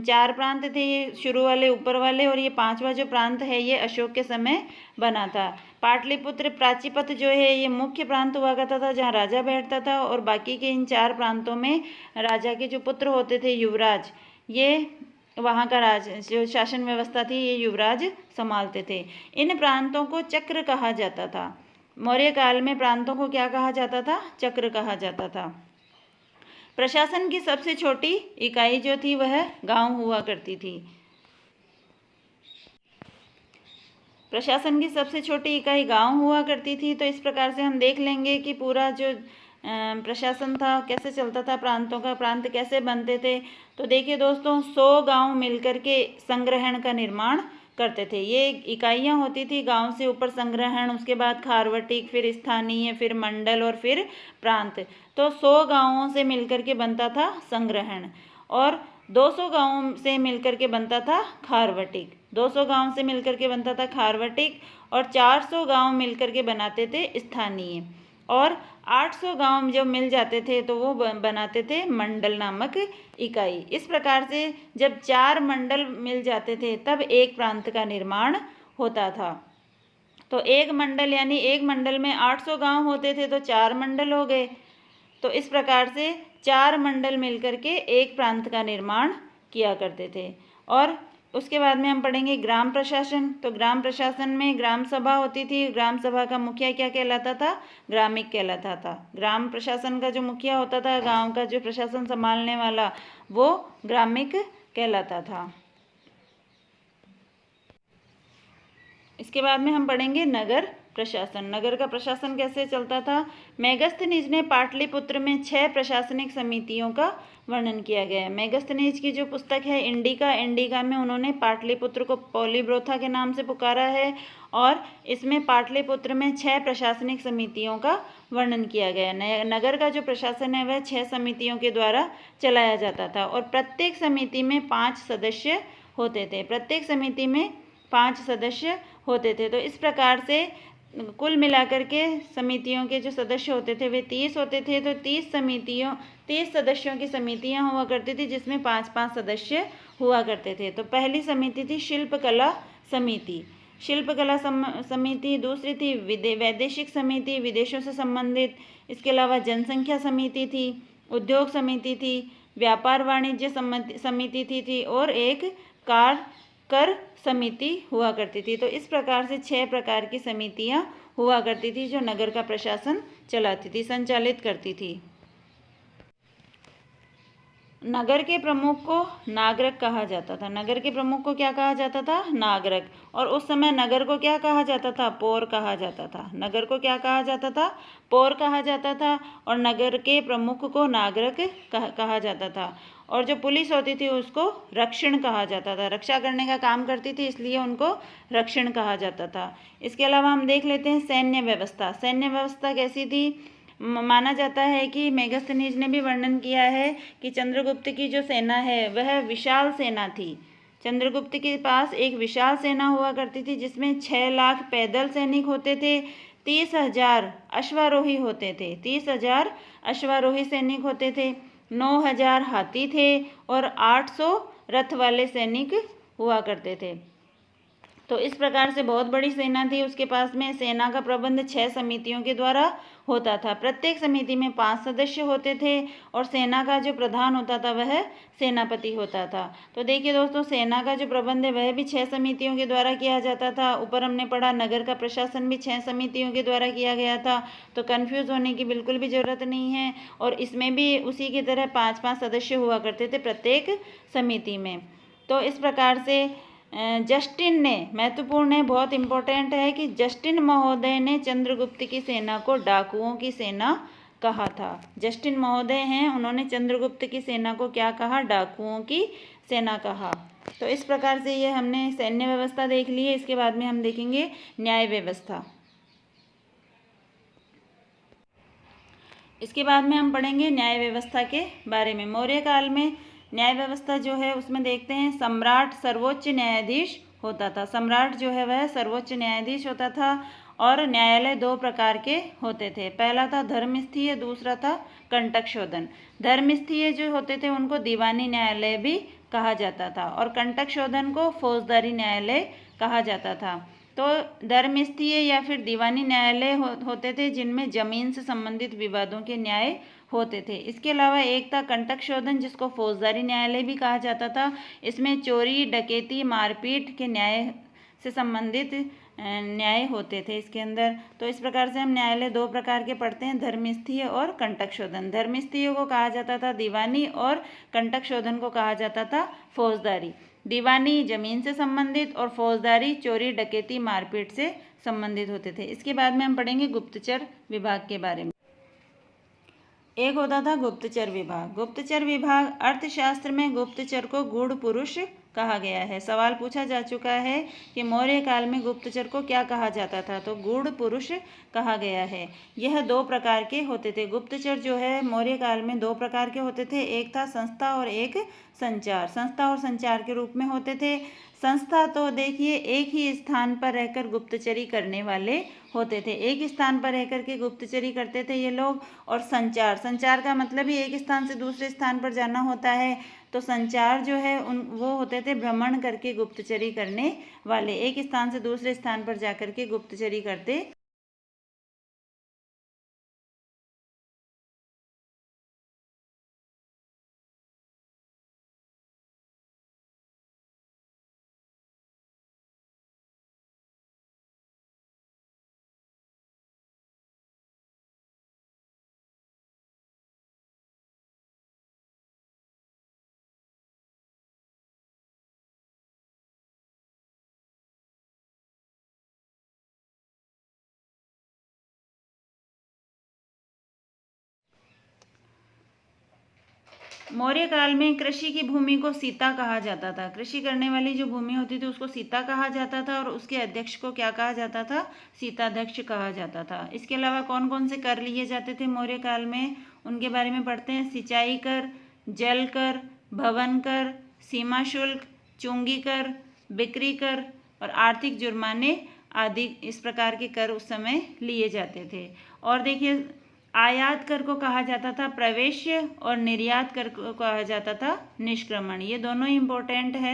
Speaker 1: 4 प्रांत थे, ये शुरू वाले ऊपर वाले, और ये 5वां जो प्रांत है ये अशोक के समय बना था। पाटलिपुत्र प्राचीपथ जो है ये मुख्य प्रांत हुआ करता था जहाँ राजा बैठता था, और बाकी के इन 4 प्रांतों में राजा के जो पुत्र होते थे युवराज, ये वहाँ का जो शासन व्यवस्था थी ये युवराज संभालते थे। इन प्रांतों को चक्र कहा जाता था। मौर्य काल में प्रांतों को क्या कहा जाता था? चक्र कहा जाता था। प्रशासन की सबसे छोटी इकाई जो थी वह गांव हुआ करती थी। प्रशासन की सबसे छोटी इकाई गांव हुआ करती थी। तो इस प्रकार से हम देख लेंगे कि पूरा जो प्रशासन था कैसे चलता था, प्रांतों का, प्रांत कैसे बनते थे। तो देखिए दोस्तों, 100 गांव मिलकर के संग्रहण का निर्माण करते थे। ये इकाइयाँ होती थी, गांव से ऊपर संग्रहण, उसके बाद खारवटिक, फिर स्थानीय, फिर मंडल और फिर प्रांत। तो 100 गांवों से मिलकर के बनता था संग्रहण और 200 गांवों से मिलकर के बनता था खारवटिक। 200 गांव से मिलकर के बनता था खारवटिक और 400 गांव मिलकर के बनाते थे स्थानीय और 800 गांव जब मिल जाते थे तो वो बनाते थे मंडल नामक इकाई। इस प्रकार से जब 4 मंडल मिल जाते थे तब एक प्रांत का निर्माण होता था। तो एक मंडल यानी एक मंडल में 800 गांव होते थे तो 4 मंडल हो गए। तो इस प्रकार से 4 मंडल मिलकर के एक प्रांत का निर्माण किया करते थे। और उसके बाद में हम पढ़ेंगे ग्राम प्रशासन। तो ग्राम प्रशासन में ग्राम सभा होती थी। ग्राम सभा का मुखिया क्या कहलाता था? ग्रामिक कहलाता था। ग्राम प्रशासन का जो मुखिया होता था, गांव का जो प्रशासन संभालने वाला, वो ग्रामिक कहलाता था। इसके बाद में हम पढ़ेंगे नगर प्रशासन। नगर का प्रशासन कैसे चलता था? मेगस्थनीज ने पाटलिपुत्र में 6 प्रशासनिक समितियों का वर्णन किया गया है। मेगस्थनीज की जो पुस्तक है इंडिका में उन्होंने पाटलिपुत्र को पॉलीब्रोथा के नाम से पुकारा है और इसमें पाटलिपुत्र में 6 प्रशासनिक समितियों का वर्णन किया गया है। नगर का जो प्रशासन है वह 6 समितियों के द्वारा चलाया जाता था और प्रत्येक समिति में 5 सदस्य होते थे। प्रत्येक समिति में 5 सदस्य होते थे। तो इस प्रकार से कुल मिलाकर के समितियों के जो सदस्य होते थे वे 30 होते थे। तो 30 सदस्यों की समितियां हुआ करती थी जिसमें 5-5 सदस्य हुआ करते थे। तो पहली समिति थी शिल्पकला समिति। शिल्पकला समिति। दूसरी थी वैदेशिक समिति, विदेशों से संबंधित। इसके अलावा जनसंख्या समिति थी, उद्योग समिति थी, व्यापार वाणिज्य समिति थी और एक कर समिति हुआ करती थी। तो इस प्रकार से 6 प्रकार की समितियां हुआ करती थी जो नगर का प्रशासन चलाती थी, संचालित करती थी। नगर के प्रमुख को नागरक कहा जाता था। नगर के प्रमुख को क्या कहा जाता था? नागरक। और उस समय नगर को क्या कहा जाता था? पौर कहा जाता था। नगर को क्या कहा जाता था? पौर कहा जाता था और नगर के प्रमुख को नागरक कहा जाता था। और जो पुलिस होती थी उसको रक्षण कहा जाता था। रक्षा करने का काम करती थी इसलिए उनको रक्षण कहा जाता था। इसके अलावा हम देख लेते हैं सैन्य व्यवस्था। सैन्य व्यवस्था कैसी थी? माना जाता है कि मेगस्थनीज ने भी वर्णन किया है कि चंद्रगुप्त की जो सेना है वह विशाल सेना थी। चंद्रगुप्त के पास एक विशाल सेना हुआ करती थी जिसमें 6 लाख पैदल सैनिक होते थे, 30,000 अश्वारोही होते थे, 30,000 अश्वारोही सैनिक होते थे, 9,000 हाथी थे और 800 रथ वाले सैनिक हुआ करते थे। तो इस प्रकार से बहुत बड़ी सेना थी उसके पास में। सेना का प्रबंध 6 समितियों के द्वारा होता था। प्रत्येक समिति में 5 सदस्य होते थे और सेना का जो प्रधान होता था वह सेनापति होता था। तो देखिए दोस्तों, सेना का जो प्रबंध है वह भी 6 समितियों के द्वारा किया जाता था। ऊपर हमने पढ़ा नगर का प्रशासन भी 6 समितियों के द्वारा किया गया था। तो कन्फ्यूज होने की बिल्कुल भी ज़रूरत नहीं है। और इसमें भी उसी की तरह 5-5 सदस्य हुआ करते थे प्रत्येक समिति में। तो इस प्रकार से जस्टिन ने, महत्वपूर्ण है, बहुत इम्पोर्टेंट है कि जस्टिन महोदय ने चंद्रगुप्त की सेना को डाकुओं की सेना कहा था। जस्टिन महोदय हैं, उन्होंने चंद्रगुप्त की सेना को क्या कहा? डाकुओं की सेना कहा। तो इस प्रकार से ये हमने सैन्य व्यवस्था देख ली है। इसके बाद में हम देखेंगे न्याय व्यवस्था। इसके बाद में हम पढ़ेंगे न्याय व्यवस्था के बारे में। मौर्य काल में न्याय व्यवस्था जो है उसमें देखते हैं सम्राट सर्वोच्च न्यायाधीश होता था। सम्राट जो है वह सर्वोच्च न्यायाधीश होता था और न्यायालय 2 प्रकार के होते थे। पहला था धर्मस्थीय, दूसरा था कंटक शोधन। धर्मस्थीय जो होते थे उनको दीवानी न्यायालय भी कहा जाता था और कंटक शोधन को फौजदारी न्यायालय कहा जाता था। तो धर्मस्थीय या फिर दीवानी न्यायालय होते थे जिनमें जमीन से संबंधित विवादों के न्याय होते थे। इसके अलावा एक था कंटक शोधन जिसको फौजदारी न्यायालय भी कहा जाता था। इसमें चोरी, डकैती, मारपीट के न्याय से संबंधित न्याय होते थे इसके अंदर। तो इस प्रकार से हम न्यायालय 2 प्रकार के पढ़ते हैं, धर्मस्थीय और कंटक शोधन। धर्मस्थीय को कहा जाता था दीवानी और कंटक शोधन को कहा जाता था फौजदारी। दीवानी जमीन से संबंधित और फौजदारी चोरी, डकैती, मारपीट से संबंधित होते थे। इसके बाद में हम पढ़ेंगे गुप्तचर विभाग के बारे में। होता था गुप्तचर विभाग। गुप्तचर विभाग अर्थशास्त्र में गुप्तचर को गूढ़ पुरुष कहा गया है। सवाल पूछा जा चुका है कि मौर्य काल में गुप्तचर को क्या कहा जाता था, तो गूढ़ पुरुष कहा गया है। यह 2 प्रकार के होते थे। गुप्तचर जो है मौर्य काल में 2 प्रकार के होते थे, एक था संस्था और एक संचार। संस्था और संचार के रूप में होते थे। संस्था तो देखिए एक ही स्थान पर रहकर गुप्तचरी करने वाले होते थे, एक स्थान पर रहकर के गुप्तचरी करते थे ये लोग। और संचार, संचार का मतलब ही एक स्थान से दूसरे स्थान पर जाना होता है। तो संचार जो है वो होते थे भ्रमण करके गुप्तचरी करने वाले, एक स्थान से दूसरे स्थान पर जाकर के गुप्तचरी करते। मौर्य काल में कृषि की भूमि को सीता कहा जाता था। कृषि करने वाली जो भूमि होती थी उसको सीता कहा जाता था, और उसके अध्यक्ष को क्या कहा जाता था, सीताध्यक्ष कहा जाता था। इसके अलावा कौन कौन से कर लिए जाते थे मौर्य काल में, उनके बारे में पढ़ते हैं। सिंचाई कर, जल कर, भवन कर, सीमा शुल्क, चुंगी कर, बिक्री कर और आर्थिक जुर्माने आदि इस प्रकार के कर उस समय लिए जाते थे। और देखिए आयात कर को कहा जाता था प्रवेश्य और निर्यात कर को कहा जाता था निष्क्रमण। ये दोनों ही इम्पोर्टेंट है,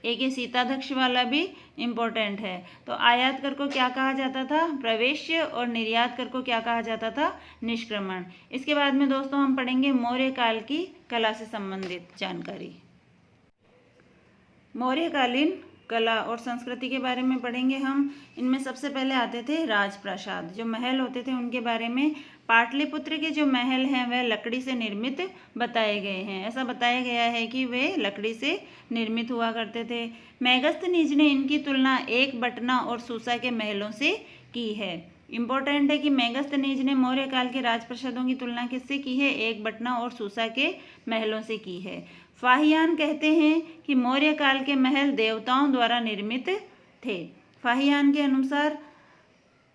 Speaker 1: एक ये सीताध्यक्ष वाला भी इम्पोर्टेंट है। तो आयात कर को क्या कहा जाता था, प्रवेश्य, और निर्यात कर को क्या कहा जाता था, निष्क्रमण। इसके बाद में दोस्तों हम पढ़ेंगे मौर्य काल की कला से संबंधित जानकारी। मौर्यकालीन कला और संस्कृति के बारे में पढ़ेंगे हम। इनमें सबसे पहले आते थे राजप्रासाद, जो महल होते थे उनके बारे में। पाटलिपुत्र के जो महल हैं वह लकड़ी से निर्मित बताए गए हैं। ऐसा बताया गया है कि वे लकड़ी से निर्मित हुआ करते थे। मेगस्थनीज ने इनकी तुलना एक बटना और सूसा के महलों से की है। इम्पोर्टेंट है कि मेगस्थनीज ने मौर्य काल के राजप्रासादों की तुलना किससे की है, एक बटना और सूसा के महलों से की है। फाहियान कहते हैं कि मौर्य काल के महल देवताओं द्वारा निर्मित थे। फाहियान के अनुसार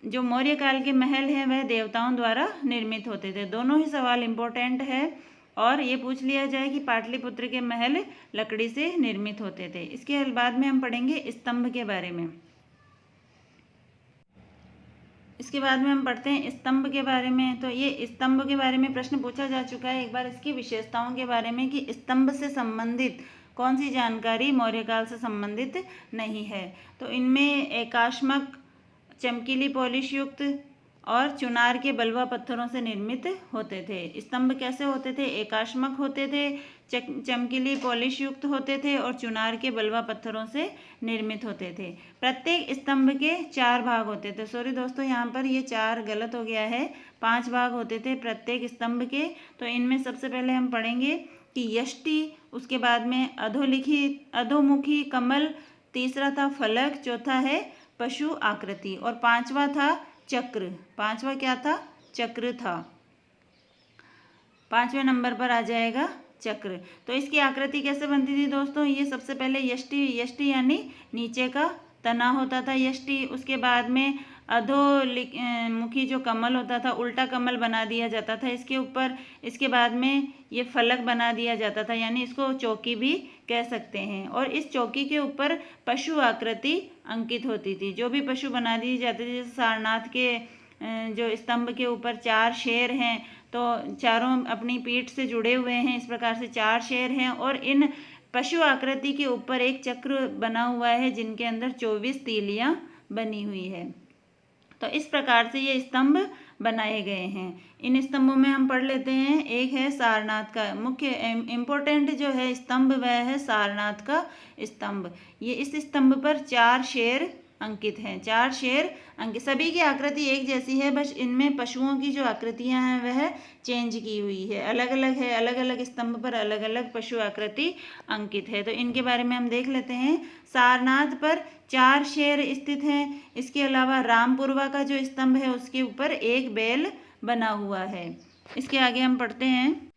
Speaker 1: जो मौर्य काल के महल हैं वह देवताओं द्वारा निर्मित होते थे। दोनों ही सवाल इम्पोर्टेंट है, और ये पूछ लिया जाए कि पाटलिपुत्र के महल लकड़ी से निर्मित होते थे। इसके बाद में हम पढ़ेंगे स्तंभ के बारे में। इसके बाद में हम पढ़ते हैं स्तंभ के बारे में। तो ये स्तंभ के बारे में प्रश्न पूछा जा चुका है एक बार, इसकी विशेषताओं के बारे में कि स्तंभ से संबंधित कौन सी जानकारी मौर्य काल से संबंधित नहीं है। तो इनमें एकाश्मक, चमकीली पॉलिश युक्त और चुनार के बलुआ पत्थरों से निर्मित होते थे। स्तंभ कैसे होते थे, एकाश्मक होते थे, चमकीली पॉलिश युक्त होते थे और चुनार के बलुआ पत्थरों से निर्मित होते थे। प्रत्येक स्तंभ के 4 भाग होते थे। सॉरी दोस्तों, यहाँ पर ये 4 गलत हो गया है, 5 भाग होते थे प्रत्येक स्तंभ के। तो इनमें सबसे पहले हम पढ़ेंगे कि यष्टि, उसके बाद में अधोमुखी कमल, तीसरा था फलक, चौथा है पशु आकृति और 5वां था चक्र। 5वां क्या था, चक्र था। 5वें नंबर पर आ जाएगा चक्र। तो इसकी आकृति कैसे बनती थी दोस्तों, ये सबसे पहले यष्टि यानी नीचे का तना होता था यष्टि। उसके बाद में अधोमुखी जो कमल होता था, उल्टा कमल बना दिया जाता था इसके ऊपर। इसके बाद में ये फलक बना दिया जाता था, यानी इसको चौकी भी कह सकते हैं। और इस चौकी के ऊपर पशु आकृति अंकित होती थी। जो भी पशु बना दी जाती थी, जैसे सारनाथ के जो स्तंभ के ऊपर 4 शेर हैं, तो चारों अपनी पीठ से जुड़े हुए हैं, इस प्रकार से 4 शेर हैं। और इन पशु आकृति के ऊपर एक चक्र बना हुआ है जिनके अंदर 24 तीलियां बनी हुई है। तो इस प्रकार से ये स्तंभ बनाए गए हैं। इन स्तंभों में हम पढ़ लेते हैं। एक है सारनाथ का मुख्य इम्पोर्टेंट जो है स्तंभ, वह है सारनाथ का स्तंभ। ये इस स्तंभ पर 4 शेर अंकित हैं, 4 शेर अंकित। सभी की आकृति एक जैसी है, बस इनमें पशुओं की जो आकृतियां हैं वह चेंज की हुई है, अलग अलग है। अलग अलग स्तंभ पर अलग अलग पशु आकृति अंकित है। तो इनके बारे में हम देख लेते हैं। सारनाथ पर 4 शेर स्थित हैं। इसके अलावा रामपुरवा का जो स्तंभ है उसके ऊपर एक बैल बना हुआ है। इसके आगे हम पढ़ते हैं।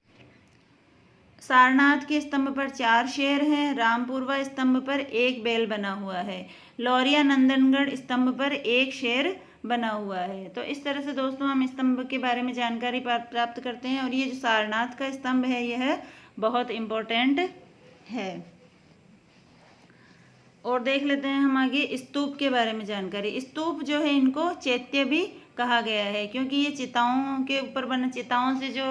Speaker 1: सारनाथ के स्तंभ पर 4 शेर हैं, रामपुरवा स्तंभ पर 1 बैल बना हुआ है, लौरिया नंदनगढ़ स्तंभ पर 1 शेर बना हुआ है। तो इस तरह से दोस्तों हम स्तंभ के बारे में जानकारी प्राप्त करते हैं। और ये जो सारनाथ का स्तंभ है यह बहुत इम्पोर्टेंट है। और देख लेते हैं हम आगे स्तूप के बारे में जानकारी। स्तूप जो है इनको चैत्य भी कहा गया है, क्योंकि ये चिताओं के ऊपर बना, चिताओं से जो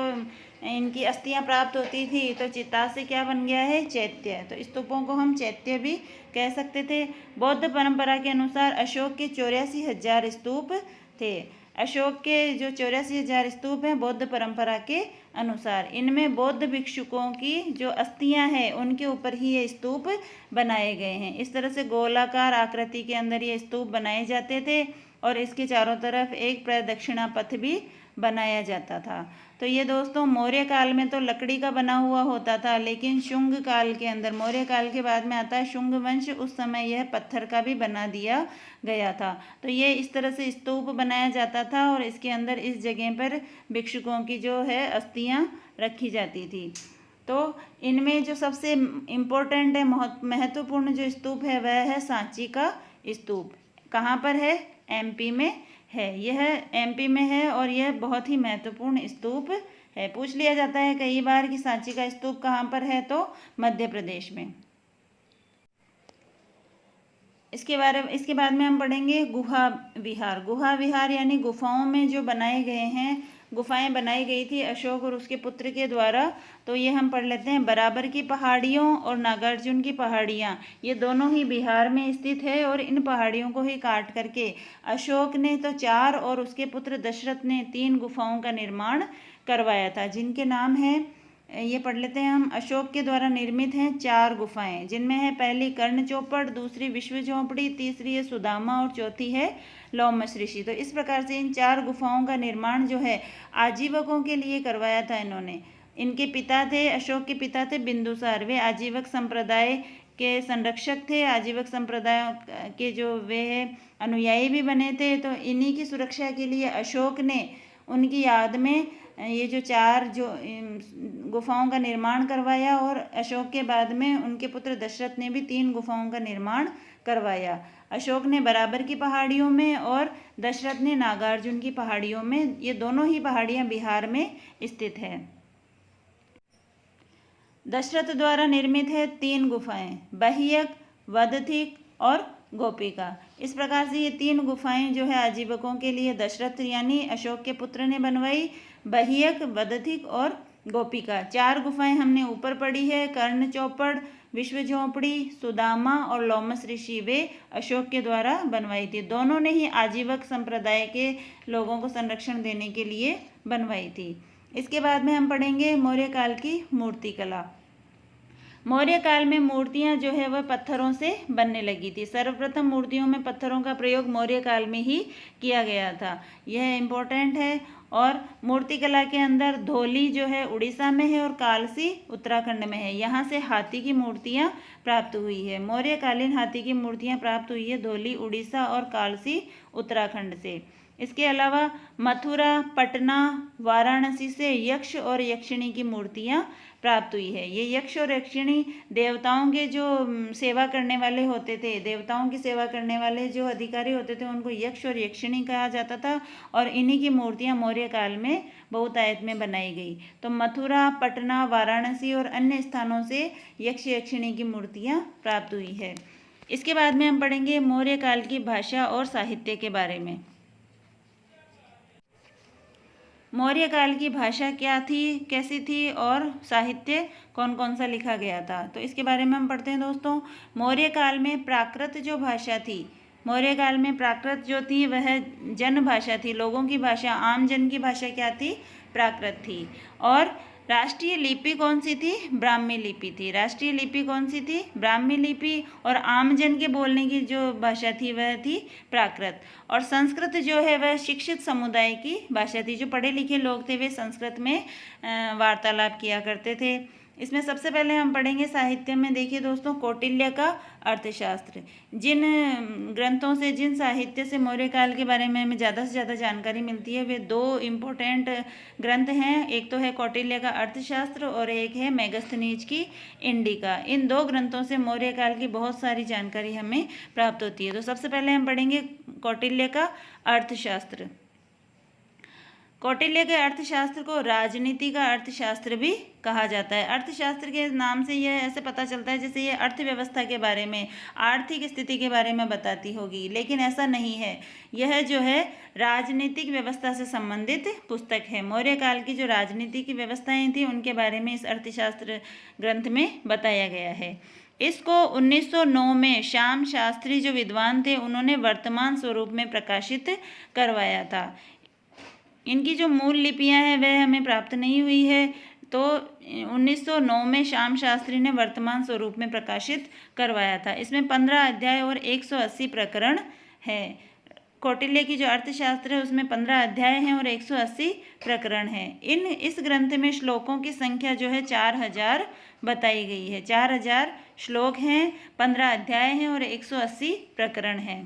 Speaker 1: इनकी अस्थियां प्राप्त होती थी तो चिता से क्या बन गया है, चैत्य। तो स्तूपों को हम चैत्य भी कह सकते थे। बौद्ध परंपरा के अनुसार अशोक के 84,000 स्तूप थे। अशोक के जो 84,000 स्तूप हैं बौद्ध परंपरा के अनुसार, इनमें बौद्ध भिक्षुकों की जो अस्थियां हैं उनके ऊपर ही ये स्तूप बनाए गए हैं। इस तरह से गोलाकार आकृति के अंदर ये स्तूप बनाए जाते थे और इसके चारों तरफ एक प्रदक्षिणा पथ भी बनाया जाता था। तो ये दोस्तों मौर्य काल में तो लकड़ी का बना हुआ होता था, लेकिन शुंग काल के अंदर, मौर्य काल के बाद में आता है शुंग वंश, उस समय यह पत्थर का भी बना दिया गया था। तो ये इस तरह से स्तूप बनाया जाता था और इसके अंदर इस जगह पर भिक्षुकों की जो है अस्थियां रखी जाती थी। तो इनमें जो सबसे इम्पोर्टेंट है, महत्वपूर्ण जो स्तूप है वह है सांची का स्तूप। कहाँ पर है, एमपी में है। यह एमपी में है और यह बहुत ही महत्वपूर्ण स्तूप है। पूछ लिया जाता है कई बार कि सांची का स्तूप कहाँ पर है, तो मध्य प्रदेश में। इसके बाद में हम पढ़ेंगे गुहा विहार। गुहा विहार यानी गुफाओं में जो बनाए गए हैं, गुफाएं बनाई गई थी अशोक और उसके पुत्र के द्वारा। तो ये हम पढ़ लेते हैं। बराबर की पहाड़ियों और नागार्जुन की पहाड़ियाँ, ये दोनों ही बिहार में स्थित है और इन पहाड़ियों को ही काट करके अशोक ने तो 4 और उसके पुत्र दशरथ ने 3 गुफाओं का निर्माण करवाया था, जिनके नाम हैं, ये पढ़ लेते हैं हम। अशोक के द्वारा निर्मित हैं 4 गुफाएं, जिनमें है पहली कर्ण चौपड़, दूसरी विश्व झोंपड़ी, तीसरी है सुदामा और चौथी है लोमश ऋषि। तो इस प्रकार से इन 4 गुफाओं का निर्माण जो है आजीवकों के लिए करवाया था इन्होंने। इनके पिता थे, अशोक के पिता थे बिंदुसार, वे आजीवक संप्रदाय के संरक्षक थे, आजीवक संप्रदाय के जो वे है अनुयायी भी बने थे। तो इन्हीं की सुरक्षा के लिए अशोक ने उनकी याद में ये जो 4 जो गुफाओं का निर्माण करवाया और अशोक के बाद में उनके पुत्र दशरथ ने भी 3 गुफाओं का निर्माण करवाया। अशोक ने बराबर की पहाड़ियों में और दशरथ ने नागार्जुन की पहाड़ियों में। ये दोनों ही पहाड़ियां बिहार में स्थित है। दशरथ द्वारा निर्मित है 3 गुफाएं, बहियक, वदथिक और गोपिका। इस प्रकार से ये 3 गुफाएं जो है आजीवकों के लिए दशरथ यानी अशोक के पुत्र ने बनवाई, बहियक, वदथिक और गोपिका। 4 गुफाएं हमने ऊपर पढ़ी है, कर्ण चौपड़, विश्व झोंपड़ी, सुदामा और लोमस ऋषि, वे अशोक के द्वारा बनवाई थी। दोनों ने ही आजीवक संप्रदाय के लोगों को संरक्षण देने के लिए बनवाई थी। इसके बाद में हम पढ़ेंगे मौर्य काल की मूर्ति कला। मौर्य काल में मूर्तियां जो है वह पत्थरों से बनने लगी थी। सर्वप्रथम मूर्तियों में पत्थरों का प्रयोग मौर्य काल में ही किया गया था, यह इम्पोर्टेंट है। और मूर्ति कला के अंदर धौली जो है उड़ीसा में है और कालसी उत्तराखंड में है। यहाँ से हाथी की मूर्तियाँ प्राप्त हुई है। मौर्यकालीन हाथी की मूर्तियाँ प्राप्त हुई है धौली उड़ीसा और कालसी उत्तराखंड से। इसके अलावा मथुरा, पटना, वाराणसी से यक्ष और यक्षिणी की मूर्तियाँ प्राप्त हुई है। ये यक्ष और यक्षिणी देवताओं के जो सेवा करने वाले होते थे, देवताओं की सेवा करने वाले जो अधिकारी होते थे उनको यक्ष और यक्षिणी कहा जाता था और इन्हीं की मूर्तियाँ मौर्य काल में बहुतायत में बनाई गई। तो मथुरा, पटना, वाराणसी और अन्य स्थानों से यक्ष यक्षिणी की मूर्तियाँ प्राप्त हुई है। इसके बाद में हम पढ़ेंगे मौर्य काल की भाषा और साहित्य के बारे में। मौर्य काल की भाषा क्या थी, कैसी थी और साहित्य कौन कौन सा लिखा गया था, तो इसके बारे में हम पढ़ते हैं दोस्तों। मौर्य काल में प्राकृत जो भाषा थी, मौर्य काल में प्राकृत जो थी वह जन भाषा थी, लोगों की भाषा, आम जन की भाषा क्या थी, प्राकृत थी। और राष्ट्रीय लिपि कौन सी थी, ब्राह्मी लिपि थी। राष्ट्रीय लिपि कौन सी थी, ब्राह्मी लिपि। और आमजन के बोलने की जो भाषा थी वह थी प्राकृत। और संस्कृत जो है वह शिक्षित समुदाय की भाषा थी, जो पढ़े लिखे लोग थे वे संस्कृत में वार्तालाप किया करते थे। इसमें सबसे पहले हम पढ़ेंगे साहित्य में। देखिए दोस्तों, कौटिल्य का अर्थशास्त्र। जिन ग्रंथों से, जिन साहित्य से मौर्य काल के बारे में हमें ज़्यादा से ज़्यादा जानकारी मिलती है, वे दो इम्पोर्टेंट ग्रंथ हैं। एक तो है कौटिल्य का अर्थशास्त्र और एक है मेगस्थनीज की इंडिका। इन दो ग्रंथों से मौर्य काल की बहुत सारी जानकारी हमें प्राप्त होती है। तो सबसे पहले हम पढ़ेंगे कौटिल्य का अर्थशास्त्र। कौटिल्य के अर्थशास्त्र को राजनीति का अर्थशास्त्र भी कहा जाता है। अर्थशास्त्र के नाम से यह ऐसे पता चलता है जैसे यह अर्थव्यवस्था के बारे में, आर्थिक स्थिति के बारे में बताती होगी, लेकिन ऐसा नहीं है। यह जो है राजनीतिक व्यवस्था से संबंधित पुस्तक है। मौर्य काल की जो राजनीतिक व्यवस्थाएं थी उनके बारे में इस अर्थशास्त्र ग्रंथ में बताया गया है। इसको 1909 में श्याम शास्त्री जो विद्वान थे उन्होंने वर्तमान स्वरूप में प्रकाशित करवाया था। इनकी जो मूल लिपियां हैं वह हमें प्राप्त नहीं हुई है, तो 1909 में श्याम शास्त्री ने वर्तमान स्वरूप में प्रकाशित करवाया था। इसमें 15 अध्याय और 180 प्रकरण है। कौटिल्य की जो अर्थशास्त्र है उसमें 15 अध्याय हैं और 180 प्रकरण हैं। इस ग्रंथ में श्लोकों की संख्या जो है 4000 बताई गई है। 4000 श्लोक हैं, 15 अध्याय हैं और 180 प्रकरण हैं।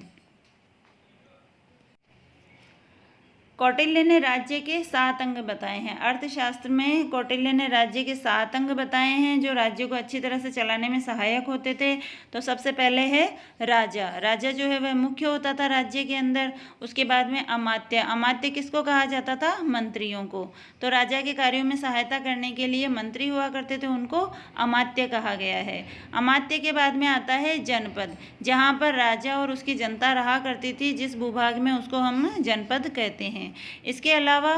Speaker 1: कौटिल्य ने राज्य के 7 अंग बताए हैं। अर्थशास्त्र में कौटिल्य ने राज्य के 7 अंग बताए हैं जो राज्य को अच्छी तरह से चलाने में सहायक होते थे। तो सबसे पहले है राजा। राजा जो है वह मुख्य होता था राज्य के अंदर। उसके बाद में अमात्य। अमात्य किसको कहा जाता था? मंत्रियों को। तो राजा के कार्यों में सहायता करने के लिए मंत्री हुआ करते थे, उनको अमात्य कहा गया है। अमात्य के बाद में आता है जनपद, जहाँ पर राजा और उसकी जनता रहा करती थी। जिस भूभाग में उसको हम जनपद कहते हैं। इसके अलावा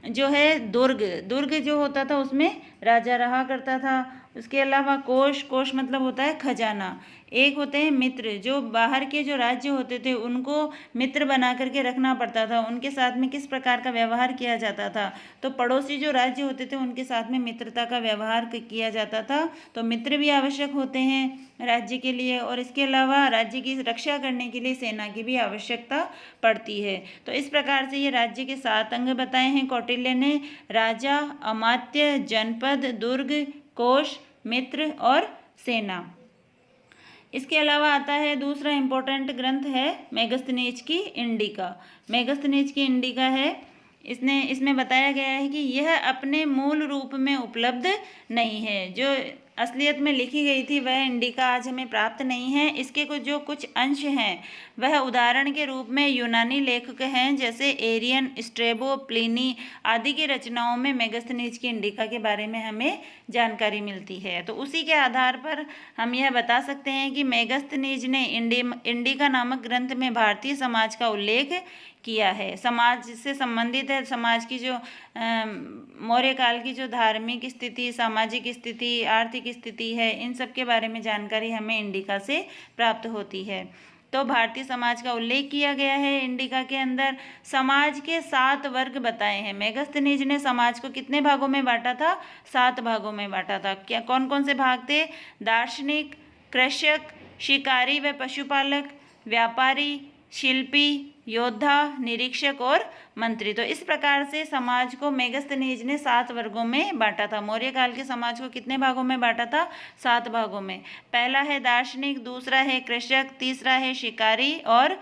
Speaker 1: जो है दुर्ग। दुर्ग जो होता था उसमें राजा रहा करता था। उसके अलावा कोश। कोश मतलब होता है खजाना। एक होते हैं मित्र, जो बाहर के जो राज्य होते थे उनको मित्र बना करके रखना पड़ता था। उनके साथ में किस प्रकार का व्यवहार किया जाता था? तो पड़ोसी जो राज्य होते थे उनके साथ में मित्रता का व्यवहार किया जाता था। तो मित्र भी आवश्यक होते हैं राज्य के लिए, और इसके अलावा राज्य की रक्षा करने के लिए सेना की भी आवश्यकता पड़ती है। तो इस प्रकार से ये राज्य के 7 अंग बताए हैं कौटिल्य ने। राजा, अमात्य, जनपद, दुर्ग, कोश, मित्र और सेना। इसके अलावा आता है दूसरा इम्पोर्टेंट ग्रंथ है मेगस्थनीज की इंडिका। मेगस्थनीज की इंडिका है, इसमें बताया गया है कि यह अपने मूल रूप में उपलब्ध नहीं है। जो असलियत में लिखी गई थी वह इंडिका आज हमें प्राप्त नहीं है। इसके कुछ अंश हैं वह उदाहरण के रूप में यूनानी लेखक हैं, जैसे एरियन, स्ट्रेबो, प्लिनी आदि की रचनाओं में मेगस्थनीज की इंडिका के बारे में हमें जानकारी मिलती है। तो उसी के आधार पर हम यह बता सकते हैं कि मेगस्थनीज ने इंडिका नामक ग्रंथ में भारतीय समाज का उल्लेख किया है। समाज से संबंधित है। समाज की जो मौर्य काल की जो धार्मिक स्थिति, सामाजिक स्थिति, आर्थिक स्थिति है, इन सब के बारे में जानकारी हमें इंडिका से प्राप्त होती है। तो भारतीय समाज का उल्लेख किया गया है इंडिका के अंदर। समाज के 7 वर्ग बताए हैं। मेगस्थनीज ने समाज को कितने भागों में बांटा था? 7 भागों में बांटा था। क्या कौन कौन से भाग थे? दार्शनिक, कृषक, शिकारी व पशुपालक, व्यापारी, शिल्पी, योद्धा, निरीक्षक और मंत्री। तो इस प्रकार से समाज को मेगस्थनीज ने 7 वर्गों में बांटा था। मौर्य काल के समाज को कितने भागों में बांटा था? 7 भागों में। पहला है दार्शनिक, दूसरा है कृषक, तीसरा है शिकारी और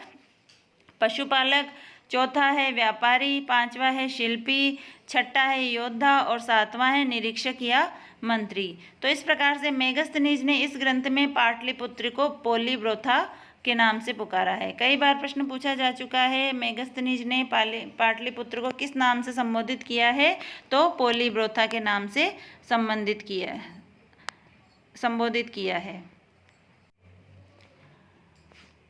Speaker 1: पशुपालक, चौथा है व्यापारी, 5वां है शिल्पी, 6ठा है योद्धा और 7वां है निरीक्षक या मंत्री। तो इस प्रकार से मेगस्थनीज ने इस ग्रंथ में पाटलिपुत्र को पोलीब्रोथा के नाम से पुकारा है। कई बार प्रश्न पूछा जा चुका है मेगस्थनीज ने पाटलिपुत्र को किस नाम से संबोधित किया है? तो पोलीब्रोथा के नाम से संबोधित किया है।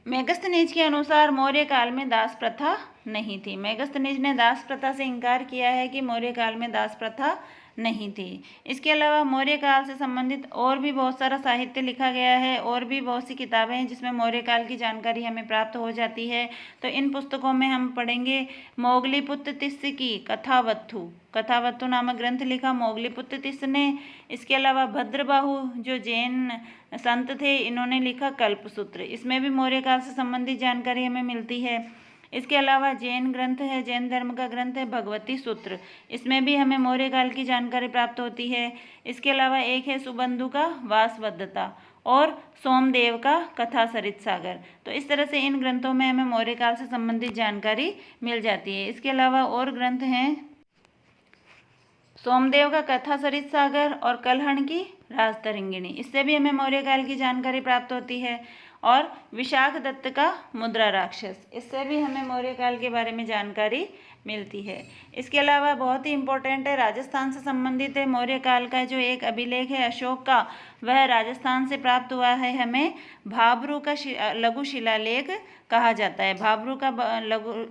Speaker 1: मेगस्थनीज के अनुसार मौर्य काल में दास प्रथा नहीं थी। मेगस्थनीज ने दास प्रथा से इनकार किया है कि मौर्य काल में दास प्रथा नहीं थी। इसके अलावा मौर्य काल से संबंधित और भी बहुत सारा साहित्य लिखा गया है, और भी बहुत सी किताबें हैं जिसमें मौर्य काल की जानकारी हमें प्राप्त हो जाती है। तो इन पुस्तकों में हम पढ़ेंगे मोगलीपुत्र तिस्स की कथावत्थु नामक ग्रंथ लिखा मोगलीपुत्र तिस्स ने। इसके अलावा भद्रबाहु जो जैन संत थे, इन्होंने लिखा कल्पसूत्र। इसमें भी मौर्य काल से संबंधित जानकारी हमें मिलती है। इसके अलावा जैन ग्रंथ है, जैन धर्म का ग्रंथ है भगवती सूत्र, इसमें भी हमें मौर्य काल की जानकारी प्राप्त होती है। इसके अलावा एक है सुबंधु का वासवदत्ता और सोमदेव का कथा सरित सागर। तो इस तरह से इन ग्रंथों में हमें मौर्य काल से संबंधित जानकारी मिल जाती है। इसके अलावा और ग्रंथ हैं सोमदेव का कथा सरित सागर और कलहण की राजतरंगिणी, इससे भी हमें मौर्य काल की जानकारी प्राप्त होती है। और विशाख दत्त का मुद्रा राक्षस, इससे भी हमें मौर्य काल के बारे में जानकारी मिलती है। इसके अलावा बहुत ही इम्पोर्टेंट है, राजस्थान से संबंधित है मौर्य काल का जो एक अभिलेख है अशोक का, वह राजस्थान से प्राप्त हुआ है। हमें भाबरू का लघु शिलालेख कहा जाता है, भाबरू का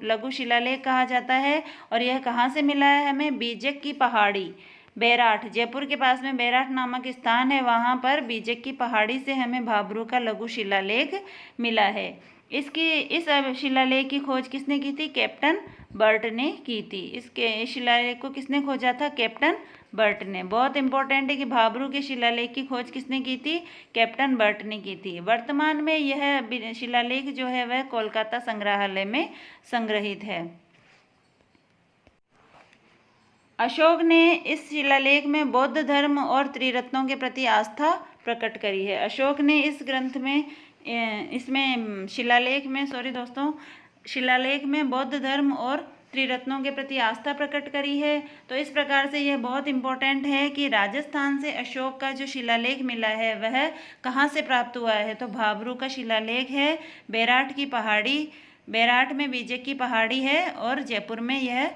Speaker 1: लघु शिलालेख कहा जाता है। और यह कहाँ से मिला है हमें? बीजक की पहाड़ी, बैराठ, जयपुर के पास में बैराठ नामक स्थान है, वहाँ पर बीजक की पहाड़ी से हमें भाबरू का लघु शिलालेख मिला है। इस शिलालेख की खोज किसने की थी? कैप्टन बर्ट ने की थी। इसके शिलालेख को किसने खोजा था? कैप्टन बर्ट ने। बहुत इंपॉर्टेंट है कि भाबरू के शिलालेख की खोज किसने की थी? कैप्टन बर्ट ने की थी। वर्तमान में यह शिलालेख जो है वह कोलकाता संग्रहालय में संग्रहित है। अशोक ने इस शिलालेख में बौद्ध धर्म और त्रिरत्नों के प्रति आस्था प्रकट करी है। अशोक ने इस ग्रंथ में शिलालेख में बौद्ध धर्म और त्रिरत्नों के प्रति आस्था प्रकट करी है। तो इस प्रकार से यह बहुत इंपॉर्टेंट है कि राजस्थान से अशोक का जो शिलालेख मिला है वह कहाँ से प्राप्त हुआ है? तो भाबरू का शिलालेख है, बैराठ की पहाड़ी, बैराठ में बीजक की पहाड़ी है और जयपुर में यह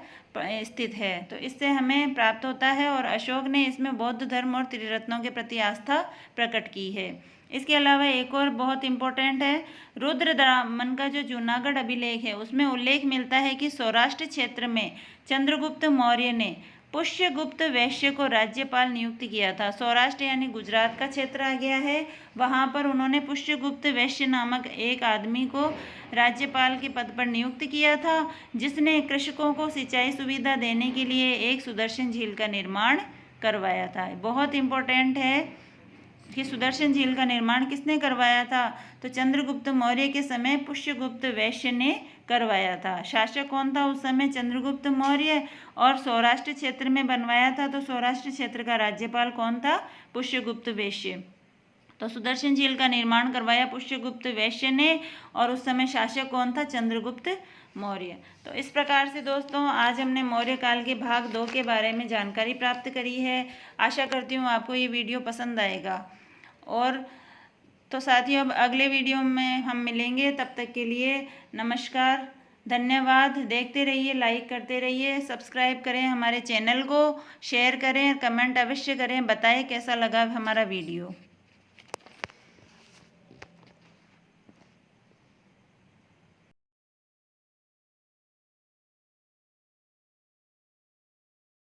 Speaker 1: स्थित है। तो इससे हमें प्राप्त होता है और अशोक ने इसमें बौद्ध धर्म और त्रिरत्नों के प्रति आस्था प्रकट की है। इसके अलावा एक और बहुत इम्पोर्टेंट है, रुद्रदामन का जो जूनागढ़ अभिलेख है उसमें उल्लेख मिलता है कि सौराष्ट्र क्षेत्र में चंद्रगुप्त मौर्य ने पुष्यगुप्त वैश्य को राज्यपाल नियुक्त किया था। सौराष्ट्र यानी गुजरात का क्षेत्र आ गया है, वहाँ पर उन्होंने पुष्यगुप्त वैश्य नामक एक आदमी को राज्यपाल के पद पर नियुक्त किया था, जिसने कृषकों को सिंचाई सुविधा देने के लिए एक सुदर्शन झील का निर्माण करवाया था। बहुत इम्पोर्टेंट है कि सुदर्शन झील का निर्माण किसने करवाया था? तो चंद्रगुप्त मौर्य के समय पुष्यगुप्त वैश्य ने करवाया था। शासक कौन था उस समय? चंद्रगुप्त मौर्य। और सौराष्ट्र क्षेत्र में बनवाया था, तो सौराष्ट्र क्षेत्र का राज्यपाल कौन था? पुष्यगुप्त वैश्य। तो सुदर्शन झील का निर्माण करवाया पुष्यगुप्त वैश्य ने और उस समय शासक कौन था? चंद्रगुप्त मौर्य। तो इस प्रकार से दोस्तों आज हमने मौर्य काल के भाग 2 के बारे में जानकारी प्राप्त करी है। आशा करती हूँ आपको ये वीडियो पसंद आएगा। और तो साथियों अब अगले वीडियो में हम मिलेंगे, तब तक के लिए नमस्कार, धन्यवाद। देखते रहिए, लाइक करते रहिए, सब्सक्राइब करें हमारे चैनल को, शेयर करें, कमेंट अवश्य करें, बताएं कैसा लगा हमारा वीडियो।